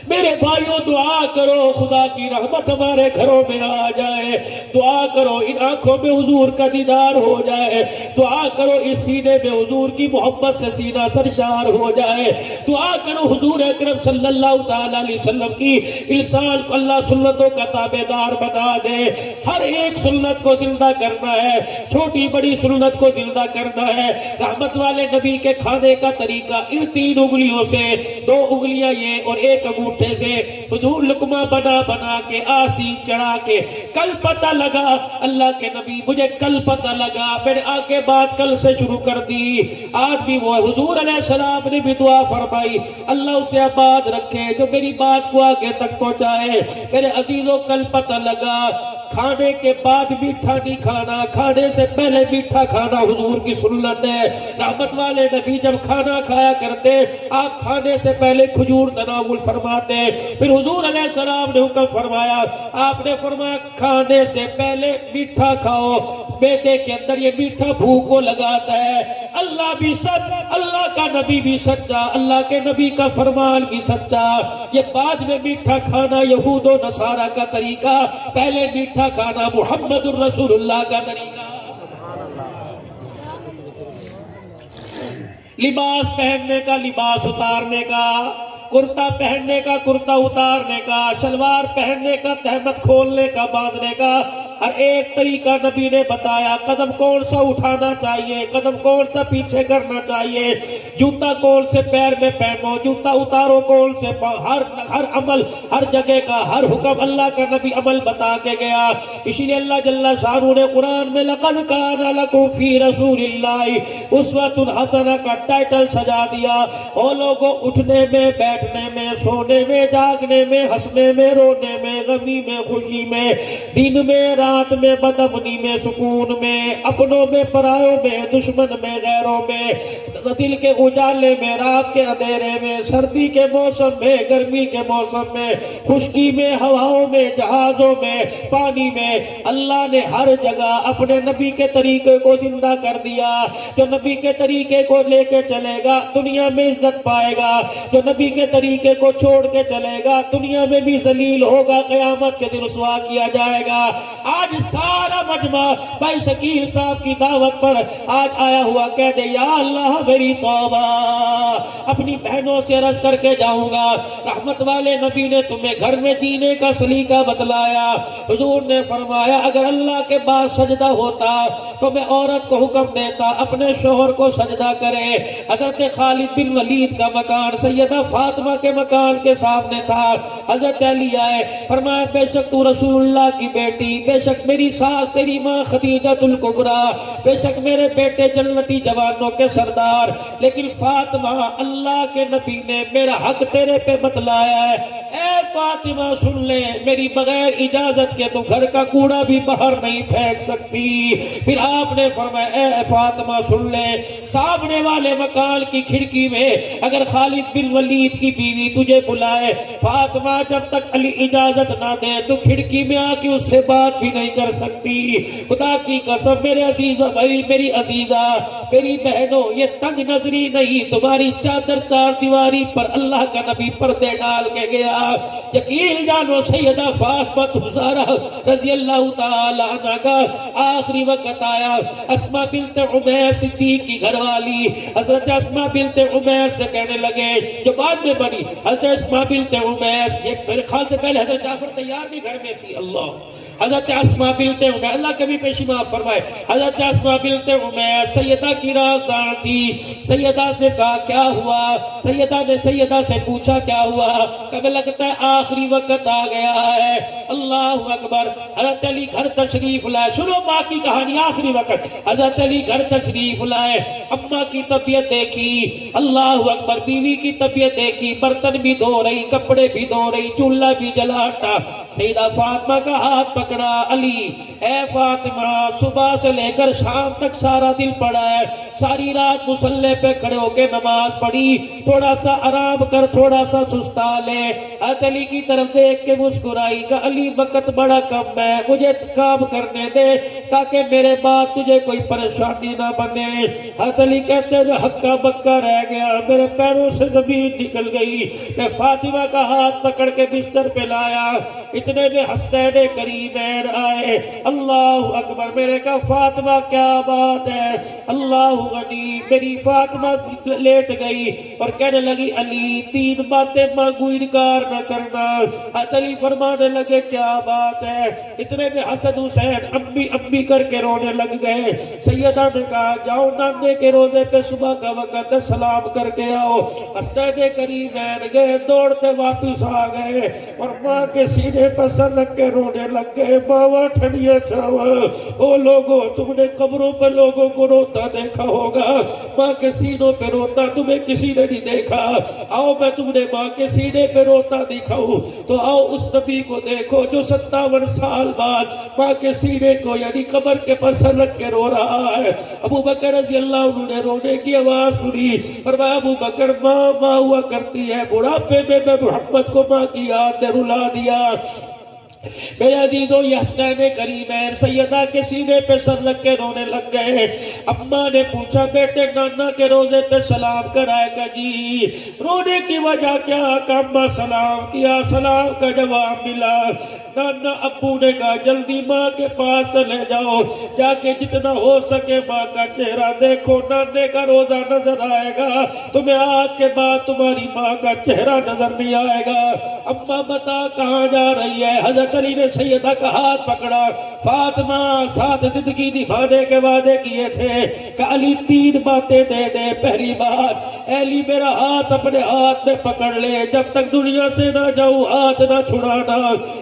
S1: میرے بھائیوں دعا کرو خدا کی رحمت ہمارے گھروں میں آ جائے، دعا کرو ان آنکھوں میں حضور کا دیدار ہو جائے، دعا کرو اس سینے میں حضور کی محبت سے سینہ سرشار ہو جائے، دعا کرو حضور اکرم صلی اللہ تعالیٰ علیہ وسلم کی انسان کو اللہ سنتوں کا تابعدار بنا دے۔ ہر ایک سنت کو زندہ کرنا ہے، چھوٹی بڑی سنت کو زندہ کرنا ہے۔ رحمت والے نبی کے کھانے کا طریقہ ان 3 انگلیوں سے، 2 انگلیاں یہ اور 1 انگوٹھا انگوٹھے سے حضور لقمہ بنا بنا کے آستین چڑھا کے کل پتہ لگا اللہ کے نبی مجھے کل پتہ لگا میں نے آگے بات کل سے شروع کر دی. آج بھی وہ حضور علیہ السلام نے بھی دعا فرمائی اللہ اسے آباد رکھے جو میری بات کو آگے تک پہنچائے. میرے عزیزوں کل پتہ لگا کھانے کے بعد میٹھا نہیں کھانا, کھانے سے پہلے میٹھا کھانا حضور کی سنت ہے. رحمت والے نبی جب کھانا کھایا کرتے آپ کھانے سے پہلے کھجور تناول فرماتے. پھر حضور علیہ السلام نے حکم فرمایا, آپ نے فرمایا کھانے سے پہلے میٹھا کھاؤ, بیٹے کے اندر یہ میٹھا بھوک کو لگاتا ہے. اللہ بھی سچ, اللہ کا نبی بھی سچا, اللہ کے نبی کا فرمان بھی سچا. یہ بعد میں میٹھا کھانا یہود و نصارہ کا طریقہ, پہلے میٹھا کھانا محمد الرسول اللہ کا طریقہ. لباس پہننے کا لباس اتارنے کا, کرتا پہننے کا کرتا اتارنے کا, شلوار پہننے کا تہمت کھولنے کا باندھنے کا ہر ایک طریقہ نبی نے بتایا. قدم کون سا اٹھانا چاہیے, قدم کون سا پیچھے کرنا چاہیے, جوتا کون سے پیر میں پہنو, جوتا اتارو کون سے, ہر عمل ہر جگہ کا ہر حکم اللہ کا نبی عمل بتا کے گیا. اسی لیے اللہ جل شانہ نے قرآن میں لقد کان لکم فی رسول اللہ اسوۃ حسنہ کا ٹائٹل سجا دیا. او لوگوں اٹھنے میں, بیٹھنے میں, سونے میں, جاگنے میں, ہنسنے میں, رونے میں, غمی میں, خوشی میں, دن میں, رات میں, بدامنی میں, سکون میں, اپنوں میں, پرایوں میں, دشمن میں, غیروں میں, دل کے اجالے میں, رات کے اندھیرے میں, سردی کے موسم میں, گرمی کے موسم میں, خشکی میں, ہواؤں میں, جہازوں میں, پانی میں, اللہ نے ہر جگہ اپنے نبی کے طریقے کو زندہ کر دیا. جو نبی کے طریقے کو لے کے چلے گا دنیا میں عزت پائے گا, جو نبی کے طریقے کو چھوڑ کے چلے گا دنیا میں بھی ذلیل ہوگا, قیامت کے دن رسوا کیا جائے گا. آج سارا مجمع بھائی شکیل صاحب کی دعوت پر آج آیا ہوا کہہ دے یا اللہ میری توبہ, اپنی بہنوں سے عرض کر کے جاؤں گا. رحمت والے نبی نے تمہیں گھر میں جینے کا سلیقہ بتلایا. حضور نے فرمایا اگر اللہ کے بعد سجدہ ہوتا تو میں عورت کو حکم دیتا اپنے شوہر کو سجدہ کرے. حضرت خالد بن ولید کا مکان سیدہ فاطمہ کے مکان کے سامنے تھا. حضرت علی آئے, فرمایا بے شک تو رسول اللہ کی بیٹی, بے شک میری ساس تیری ماں خدیجۃ الکبریٰ, بے شک میرے بیٹے جنتی جوانوں کے سردار, لیکن فاطمہ اللہ کے نبی نے میرا حق تیرے پہ بتلایا ہے. اے فاطمہ سن لے, میری بغیر اجازت کے تو گھر کا کوڑا بھی باہر نہیں پھینک سکتی. پھر آپ نے فرمایا اے فاطمہ سن لے, سامنے والے مکان کی کھڑکی میں اگر خالد بن ولید کی بیوی تجھے بلائے, فاطمہ جب تک علی اجازت نہ دے تو کھڑکی میں آ کے اس سے بات بھی نہیں کر سکتی. خدا کی قسم میرے عزیزہ, میری عزیزہ, میری بہنوں, یہ تنگ نظری نہیں, تمہاری چادر چار دیواری پر اللہ کا نبی پردے ڈال کے گیا. یقین جانو سیدہ فاطمہ زہرا رضی اللہ تعالی عنہ کا آخری وقت آیا. اسماء بنت عمیس صدیق کی گھر والی حضرت اسماء بنت عمیس سے کہنے لگے, جو بعد میں بنی حضرت اسماء بنت عمیس, یہ میرے خیال سے پہلے حضرت جعفر تیار بھی گھر میں تھی. اللہ حضرت اسماء بنت عمیس, اللہ کبھی پیشی معاف فرمائے, حضرت اسماء بنت عمیس سیدہ کی رازدار تھی. سیدہ نے کہا کیا ہوا, سیدہ نے سیدہ سے پوچھا کیا ہوا, کہنے لگتا ہے آخری وقت آ گیا ہے. اللہ اکبر. حضرت علی گھر تشریف لائے, سنو ماں کی کہانی, آخری وقت حضرت علی گھر تشریف لائے, اماں کی طبیعت دیکھی, اللہ اکبر, بیوی کی طبیعت دیکھی, برتن بھی دھو رہی, کپڑے بھی دھو رہی, چولہا بھی جلاتا. سیدہ فاطمہ کا ہاتھ پکڑا, علی اے فاطمہ صبح سے لے کر شام تک سارا دن پڑا ہے, ساری رات مصلی پہ کھڑے ہو کے نماز پڑھی, تھوڑا سا آرام کر, تھوڑا سا سستا لے. حضرت علی کی طرف دیکھ کے مسکرائی, کہ علی وقت بڑا کم ہے, مجھے کام کرنے دے تاکہ میرے بعد تجھے کوئی پریشانی نہ بنے. حضرت علی کہتے ہیں ہکا بکا رہ گیا, میرے پیروں سے زمین نکل گئی. میں فاطمہ کا ہاتھ پکڑ کے بستر پہ لایا, اتنے میں حسنین کریمین آئے. اللہ اکبر. میرے کہا فاطمہ کیا بات ہے, اللہ غنی. میری فاطمہ لیٹ گئی اور کہنے لگی علی تین باتیں مانگو انکار نہ کرنا. حضرت علی فرمانے لگے کیا بات ہے. اتنے میں حسن حسین امی پی کر کے رونے لگ گئے. سیدہ نے کہا جاؤ نانے کے روزے پہ صبح کا وقت ہے سلام کر کے آؤ. حسنین کریمین گئے دوڑتے واپس آ گئے اور ماں کے سینے پر سر رکھ کے رونے لگ گئے. ماں ٹھنڈیا چھاوا او لوگوں تم نے قبروں پہ لوگوں کو روتا دیکھا ہوگا, ماں کے سینوں پہ روتا تمہیں کسی نے نہیں دیکھا. آؤ میں تم نے ماں کے سینے پہ روتا دکھاؤں. تو آؤ اس نبی کو دیکھو جو 57 سال بعد ماں کے سینے کو یعنی قبر کے پر سر رکھ کے رو رہا ہے. ابو بکر رضی اللہ عنہ نے رونے کی آواز سنی, فرمایا ابو بکر ماں ماں ہوا کرتی ہے, بڑھاپے میں محمد کو ماں کی یاد نے رلا دیا. میرے عزیزوں یہ حسنین کریمین سیدہ کے سینے پہ سر رکھ کے رونے لگ گئے. اماں نے پوچھا بیٹے نانا کے روزے پہ سلام کرائے گا جی؟ رونے کی وجہ کیا؟ کہ اماں سلام کیا, سلام کا جواب ملا. نانا ابو نے کہا جلدی ماں کے پاس چلے جاؤ, جا کے جتنا ہو سکے ماں کا چہرہ دیکھو, نانے کا روزہ نظر آئے گا تمہیں, آج کے بعد تمہاری ماں کا چہرہ نظر نہیں آئے گا. اماں بتا کہاں جا رہی ہے؟ حضرت علی نے سیدہ کا ہاتھ پکڑا. فاطمہ ساتھ زندگی نبھانے کے وعدے کیے تھے کہ علی 3 باتیں دے دے. پہلی بات علی میرا ہاتھ اپنے ہاتھ میں پکڑ لے, جب تک دنیا سے نہ جاؤں ہاتھ نہ چھڑانا.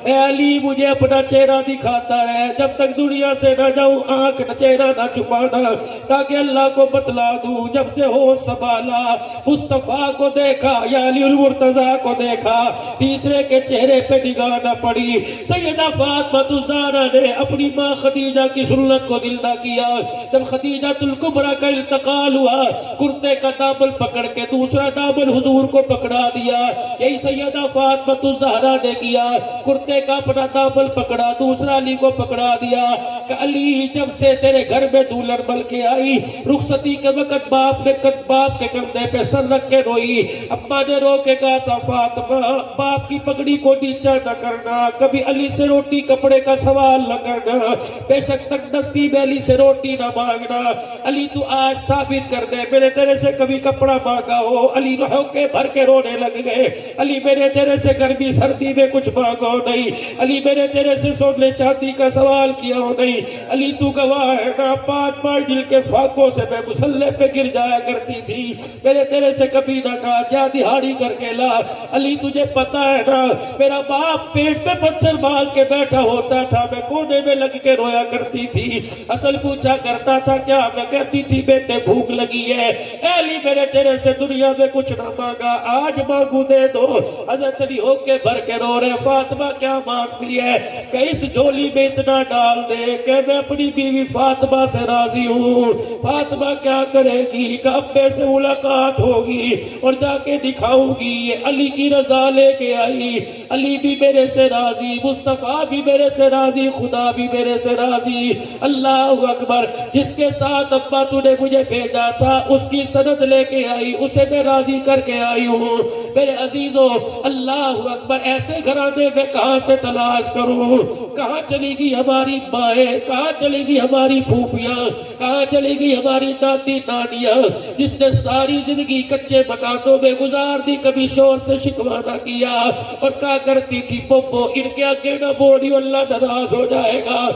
S1: اے علی مجھے اپنا چہرہ دکھاتا رہے, جب تک دنیا سے نہ جاؤں آنکھ چہرہ نہ چھپانا, تاکہ اللہ کو بتلا دوں. جب سے ہوش سنبھالا مصطفیٰ کو دیکھا یا علی المرتضیٰ کو دیکھا, تیسرے کے چہرے پہ نگاہ نہ پڑی. سیدہ فاطمہ الزہرا نے اپنی ماں خدیجہ کی سنت کو زندہ کیا. جب خدیجہ الکبریٰ کا انتقال ہوا, کرتے کا دامن پکڑ کے دوسرا دامن حضور کو پکڑا دیا. یہی سیدہ فاطمہ الزہرا نے کیا, کرتے کا اپنا دامن پکڑا, دوسرا علی کو پکڑا دیا کہ علی جب سے تیرے گھر میں دولہن بن کے آئی, رخصتی کے وقت باپ کے کندھے پہ سر رکھ کے روئی. اماں نے رو کے کہا تھا فاطمہ باپ کی پگڑی کو نیچا نہ کرنا, کبھی علی سے روٹی کپڑے کا سوال نہ کرنا, بے شک تک دستی میں علی سے روٹی نہ مانگنا. علی تو آج ثابت کر دے میں نے تیرے سے کبھی کپڑا مانگا ہو. علی رو کے بھر کے رونے لگ گئے. علی میں نے تیرے سے گرمی سردی میں کچھ مانگا ہو نہیں, علی میں نے تیرے سے سونے چاندی کا سوال کیا ہو نہیں. علی تو گواہ ہے نا, 5 دل کے فاقوں سے میں مسلح پہ گر جایا کرتی تھی, میں نے تیرے سے کبھی نہ کہا جا دہاڑی کر کے لا. علی تجھے پتا ہے نا میرا باپ پیٹ میں مچھر مال کے بیٹھا ہوتا تھا, میں کونے میں لگ کے رویا کرتی تھی. اصل پوچھا کرتا تھا کیا, میں کہتی تھی بیٹے بھوک لگی ہے. اے علی میں نے تیرے سے دنیا میں کچھ نہ مانگا, آج مانگوں دے دو. حضرت علی ہو کے بھر کے رو رہے. فاطمہ کیا مانگتی ہے کہ اس جھولی میں اتنا ڈال دے کہ میں اپنی بیوی فاطمہ سے راضی ہوں. فاطمہ کیا کرے گی کہ ابے سے ملاقات ہوگی اور جا کے دکھاؤں گی یہ علی کی رضا لے کے آئی. علی بھی میرے سے راضی, مصطفیٰ بھی میرے سے راضی, خدا بھی میرے سے راضی. اللہ اکبر. جس کے ساتھ ابا تو نے مجھے بھیجا تھا اس کی سند لے کے آئی, اسے میں راضی کر کے آئی ہوں. میرے عزیزوں اللہ اکبر, ایسے گھرانے میں کہاں سے تلاش کروں؟ کہاں چلی گی ہماری مائیں, کہاں چلی گی ہماری پھوپھیاں, کہاں چلی گی ہماری دادی نانیاں جس نے ساری زندگی کچے مکانوں میں گزار دی, کبھی شور سے شکوہ نہ کیا اور کہا کرتی تھی بوبو ان کے آگے نہ بولیو اللہ ناراض ہو جائے گا,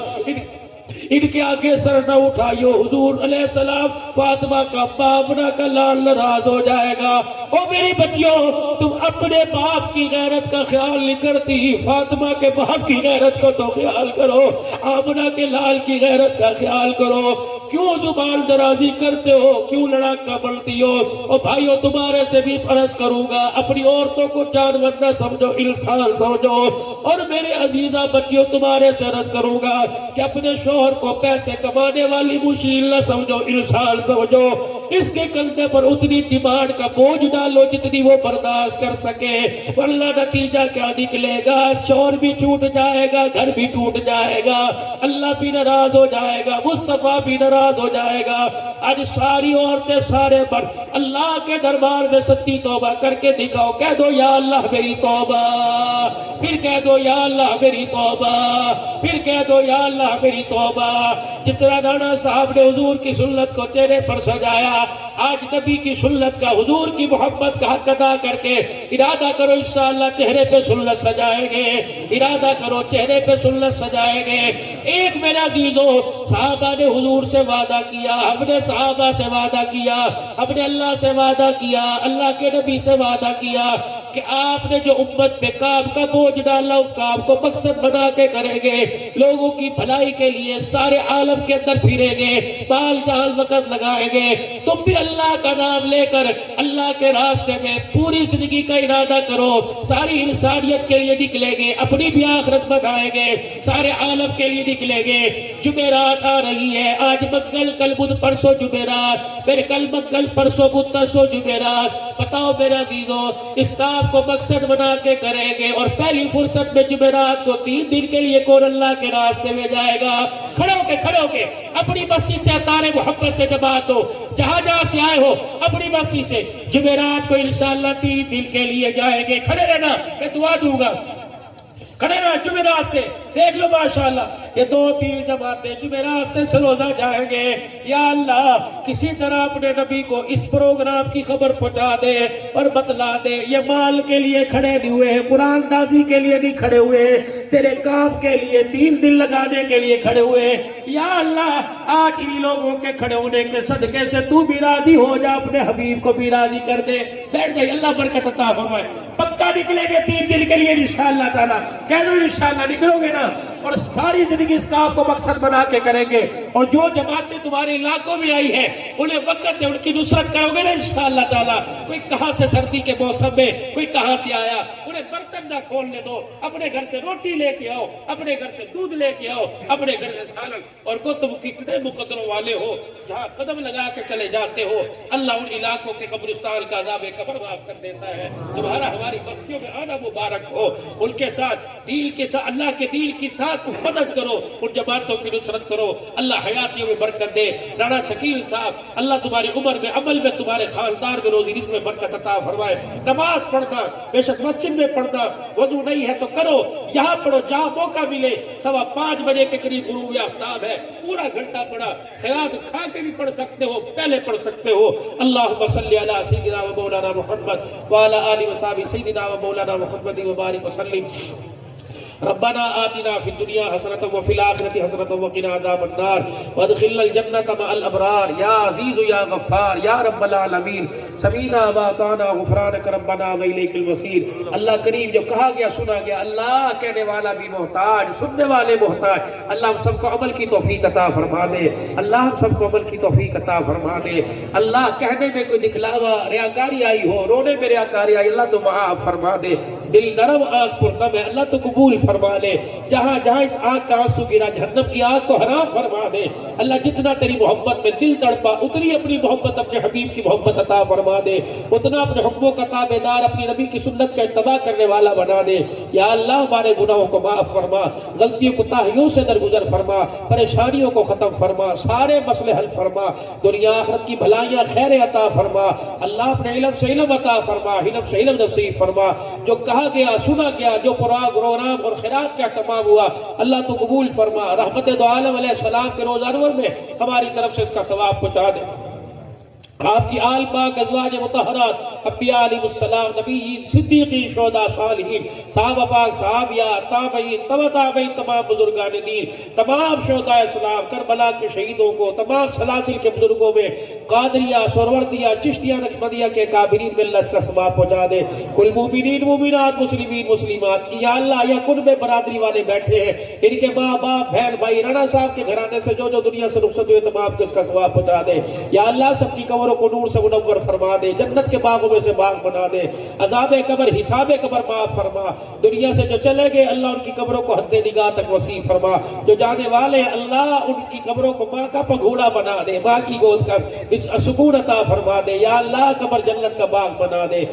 S1: ان کے آگے سر نہ اٹھائیو, حضور علیہ السلام فاطمہ کا بابنا کا لال ناراض ہو جائے گا. او میری بچیوں تم اپنے باپ کی غیرت کا خیال نہیں کرتی, فاطمہ کے باپ کی غیرت کو تو خیال کرو, آمنہ کے لال کی غیرت کا خیال کرو. کیوں زبان درازی کرتے ہو, کیوں لڑاکا بنتی ہو؟ اور بھائیو تمہارے سے بھی عرض کروں گا اپنی عورتوں کو جانور نہ سمجھو, انسان سمجھو. اور میرے عزیزہ بچیوں تمہارے سے عرض کروں گا کہ اپنے شوہر کو پیسے کمانے والی مشیل نہ سمجھو, انسان سمجھو. اس کے کندھے پر اتنی ڈیمانڈ کا بوجھ ڈالو جتنی وہ برداشت کر سکے, ورنہ نتیجہ کیا نکلے گا؟ شوہر بھی چھوٹ جائے گا, گھر بھی ٹوٹ جائے گا, اللہ بھی ناراض ہو جائے گا, مصطفیٰ بھی ناراض ہو جائے گا. آج ساری عورتیں سارے پر اللہ کے دربار میں سچی توبہ کر کے دکھاؤ, کہہ دو یا اللہ میری توبہ, پھر کہہ دو یا اللہ میری توبہ. پھر کہہ دو یا اللہ میری توبہ. جس طرح رانا صاحب نے حضور کی سنت کو چہرے پر سجایا، آج نبی کی سنت کا، حضور کی محبت کا حق ادا کر کے ارادہ کرو انشاءاللہ چہرے پہ سنت سجائیں گے، ارادہ کرو چہرے پہ سنت سجائیں گے. ایک میرے عزیزو، صحابہ نے حضور سے وعدہ کیا، ہم نے صحابہ سے وعدہ کیا، ہم نے اللہ سے وعدہ کیا، اللہ کے نبی سے وعدہ کیا کہ آپ نے جو امت پہ کام کا بوجھ ڈالا اس کام کو مقصد بنا کے کریں گے، لوگوں کی بھلائی کے لیے سارے عالم کے اندر پھریں گے، مال جان وقت لگائیں گے. تم بھی اللہ کا نام لے کر اللہ کے راستے میں پوری زندگی کا ارادہ کرو، ساری انسانیت کے لیے نکلیں گے، اپنی بھی آخرت بنائیں گے، سارے عالم کے لیے نکلیں گے. جمعرات آ رہی ہے، آج منگل، کل بدھ، پرسوں جمعرات، میرے کل منگل، پرسوں بدھ، ترسوں جمعرات. بتاؤ میرے عزیزو، اس کام کو مقصد بنا کے کریں گے اور پہلی فرصت میں جمعرات کو 3 دن کے لیے کون اللہ کے راستے میں جائے گا؟ کھڑے ہو کے اپنی بستی سے اتارے محبت سے جماعت ہو، جہاں سے آئے ہو اپنی بستی سے جمعرات کو انشاءاللہ 3 دن کے لیے جائیں گے. کھڑے رہنا، میں دعا دوں گا. کھڑے رہنا جمعرات سے. دیکھ لو ماشاءاللہ یہ 2-3 جماعتیں جمعرات سے روزہ جائیں گے. یا اللہ کسی طرح اپنے نبی کو اس پروگرام کی خبر پہنچا دے اور بتلا دے. یہ مال کے لیے کھڑے نہیں ہوئے، قرآن دازی کے لیے نہیں کھڑے ہوئے، تیرے کام کے لیے 3 دن لگانے کے لیے کھڑے ہوئے. یا اللہ آج انہی لوگوں کے کھڑے ہونے کے صدقے سے تو بھی راضی ہو جا، اپنے حبیب کو بھی راضی کر دے. بیٹھ جائے، اللہ برکت عطا فرمائے. پکا نکلیں گے 3 دن کے لیے انشاءاللہ تعالی. کہہ دو انشاءاللہ نکلو گے نا، اور ساری زندگی اس کام کو مقصد بنا کے کریں گے. اور جو جماعتیں تمہارے علاقوں میں آئی ہیں انہیں وقت دے، ان کی نصرت کرو گے نا انشاءاللہ تعالی. کوئی کہاں سے سردی کے موسم میں کوئی کہاں سے آیا، انہیں برتن نہ کھولنے دو، اپنے گھر سے روٹی لے کے آؤ، اپنے گھر سے دودھ لے کے آؤ، اپنے گھر سے سالن. اور کو تم کتنے مقدروں والے ہو جہاں قدم لگا کے چلے جاتے ہو. اللہ ان علاقوں کے قبرستان کا عذاب قبر معاف کر دیتا ہے. تمہارا ہماری بستیوں میں آنا مبارک ہو. ان کے ساتھ دین کے ساتھ، اللہ کے دین کی ساتھ مدد کرو، ان جماعتوں کی نصرت کرو. اللہ حیاتیوں میں برکت دے. رانا شکیل صاحب اللہ تمہاری عمر میں، عمل میں، تمہارے خاندان میں روزی رزق میں برکت عطا فرمائے. نماز پڑھنا بے شک مسجد میں پڑھنا، وضو نہیں ہے تو کرو، یہاں پڑھو جہاں موقع ملے. 5:15 بجے کے قریب غروب آفتاب ہے، پورا گھنٹہ پڑھا. خیرات کھا کے بھی پڑھ سکتے ہو، پہلے پڑھ سکتے ہو. اللہم صلی علی سیدنا و مولانا محمد وعلی آلہ وصحبہ سیدنا و مولانا محمد وبارک وسلم. ربنا آتنا فی الدنیا حسنۃ وفی الآخرۃ حسنۃ وقنا عذاب النار وادخلنا الجنۃ مع الابرار یا عزیز یا غفار یا رب العالمین. سمینا واطعنا غفرانک ربنا والیک المصیر. اللہ کریم جو کہا گیا سنا گیا. اللہ کہنے والا بھی محتاج، سننے والے محتاج. اللہ ہم سب کو عمل کی توفیق عطا فرما دے. اللہ ہم سب کو عمل کی توفیق عطا فرما دے. اللہ کہنے میں کوئی دکھلاوا ریاکاری آئی ہو، رونے میں ریاکاری آئی، اللہ تو معاف فرما دے. دل نرم آنکھ پرکم ہے، اللہ تو قبول فرما لے. جہاں جہاں اس آنکھ کا آنسو گرا جہنم کی آنکھ کو حرام فرما دے. اللہ جتنا تیری محبت میں دل تڑپا اتنی اپنی محبت، اپنے حبیب کی محبت عطا فرما دے. اتنا اپنے حکموں کا تابعدار، اپنی نبی کی سنت کا اتباع کرنے والا بنا دے. یا اللہ ہمارے گناہوں کو معاف فرما، غلطیوں کو تاہیوں سے درگزر فرما، پریشانیوں کو ختم فرما، سارے مسئلے حل فرما، دنیا آخرت کی بھلائیاں خیر عطا فرما. اللہ اپنے علم سے علم عطا فرما، علم سے علم نصیب فرما. جو کہا گیا سنا گیا، جو پروگرام اور خیرات کا اہتمام ہوا اللہ تو قبول فرما. رحمت دو عالم علیہ السلام کے روزہ انور میں ہماری طرف سے اس کا ثواب پہنچا دے. آپ کی آل پاک ازواج مطہرات، انبیاء علیہ السلام، نبیین، صدیقین، شہداء، صالحین، صحابہ پاک، صحابیات، تابعین، تبع تابعین، تمام بزرگان دین، تمام شہداء اسلام، کربلا کے شہیدوں کو، تمام سلاسل کے بزرگوں میں، قادریہ، سہروردیہ، چشتیہ، نقشبندیہ کے کابرین میں اللہ اس کا ثواب پہنچا دے. کل مومنین، مومنات، مسلمین، مسلمات، یا اللہ یا کن میں برادری والے بیٹھے ہیں، ان کے ماں باپ، بہن بھائی، رانا صاحب کے گھرانے سے جو دنیا سے رخصت ہوئے تمام کو اس کا ثواب پہنچا دے. یا اللہ سب کی قبروں کو نور سے منور فرما دے، جنت کے باغوں میں سے باغ بنا دے. عذاب قبر، حساب قبر معاف فرما. دنیا سے جو چلے گئے اللہ ان کی قبروں کو حد نگاہ تک وسیع فرما. جو جانے والے اللہ ان کی قبروں کو ماں کا پگھوڑا بنا دے، ماں کی گود کا سکون عطا فرما دے. یا اللہ قبر جنت کا باغ بنا دے.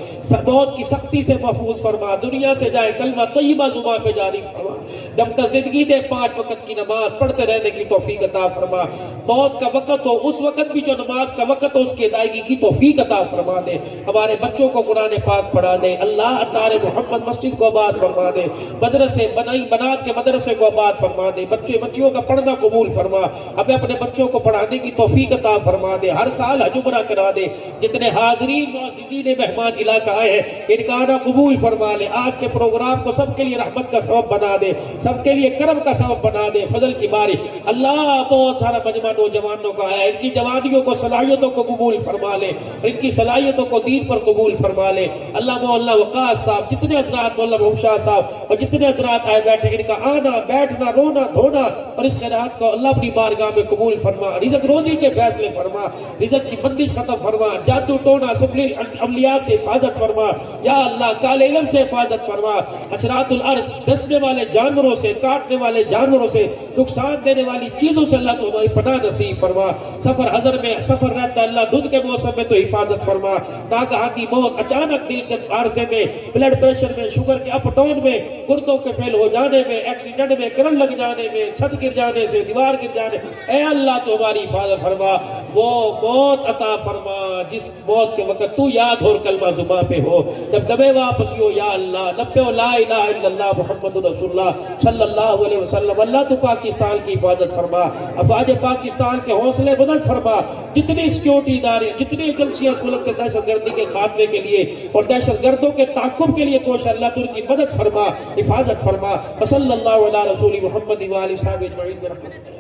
S1: موت کی سختی سے محفوظ فرما. دنیا سے جائے کلمہ طیبہ زبان پہ جاری فرما. جب تک زندگی دے 5 وقت کی نماز پڑھتے رہنے کی توفیق عطا فرما. موت کا وقت ہو اس وقت بھی جو نماز کا وقت ہو اس کی ادائیگی کی توفیق عطا فرما دے. ہمارے بچوں کو قرآن پاک پڑھا دے. اللہ اطہار محمد مسجد کو آباد فرما دے. مدرسے بنات کے مدرسے کو آباد فرما دے. بچیوں کا پڑھنا قبول فرما. ہمیں اپنے بچوں کو پڑھانے کی توفیق عطا فرما دے. ہر سال حج عمرہ کرا دے. جتنے حاضرین معززین مہمان علاقہ آئے ہیں ان کا آنا قبول فرما لے. آج کے پروگرام کو سب کے لیے رحمت کا سبب بنا دے. سب کے لیے کرم کا سبب بنا دے. فضل کی باری. اللہ بہت سارا مجمع نوجوانوں کا ہے. ان کی جوانیوں کو صلاحیتوں کو قبول فرما لے. ان کی صلاحیتوں کو دین پر قبول فرما لے. اللہ مولانا وقاص صاحب, جتنے حضرات مولانا محمد صاحب اور جتنے حضرات آئے بیٹھے, ان کا آنا بیٹھنا رونا دھونا اور اس خیرات کو اللہ اپنی بارگاہ میں قبول فرما. رزق روزی کے فیصلے فرما. رزق کی بندش ختم فرما. جادو ٹونا سفلی عملیات سے حفاظت فرما. یا اللہ کالے علم سے حفاظت فرما. حشرات الارض, ڈسنے والے جانوروں سے, کاٹنے والے جانوروں سے, نقصان دینے والی چیزوں سے اللہ تو ہماری پناہ نصیب فرما. سفر حضر میں سفر رہتا ہے اللہ, دھند کے موسم میں تو حفاظت فرما. ناگہانی موت, اچانک دل کے عارضے میں, بلڈ پریشر میں, شوگر کے اپ ڈاؤن میں, گردوں کے فیل ہو جانے میں, ایکسیڈنٹ میں, کرنٹ لگ جانے میں, چھت گر جانے سے, دیوار گر جانے, اے اللہ تو ہماری حفاظت فرما. وہ موت عطا فرما جس موت کے وقت تو یاد ہو, کلمہ زباں پہ ہو, جب دبے واپسی ہو. یا اللہ لبے لا الہ الا اللہ محمد رسول اللہ صلی اللہ علیہ وسلم. اللہ تو پاکستان کی حفاظت فرما. افواج پاکستان کے حوصلے بلند فرما. جتنی سیکیورٹی ادارے, جتنی ایجنسیاں اس ملک سے دہشت گردی کے خاتمے کے لیے اور دہشت گردوں کے تعاقب کے لیے کوشش, اللہ تو ان کی مدد فرما, حفاظت فرما. صلی اللہ علیہ رسول محمد و آلہ وصحبہ اجمعین برحمتک.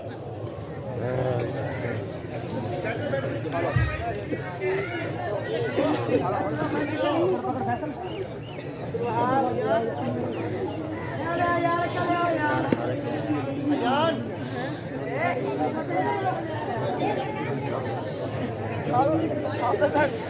S2: Hello.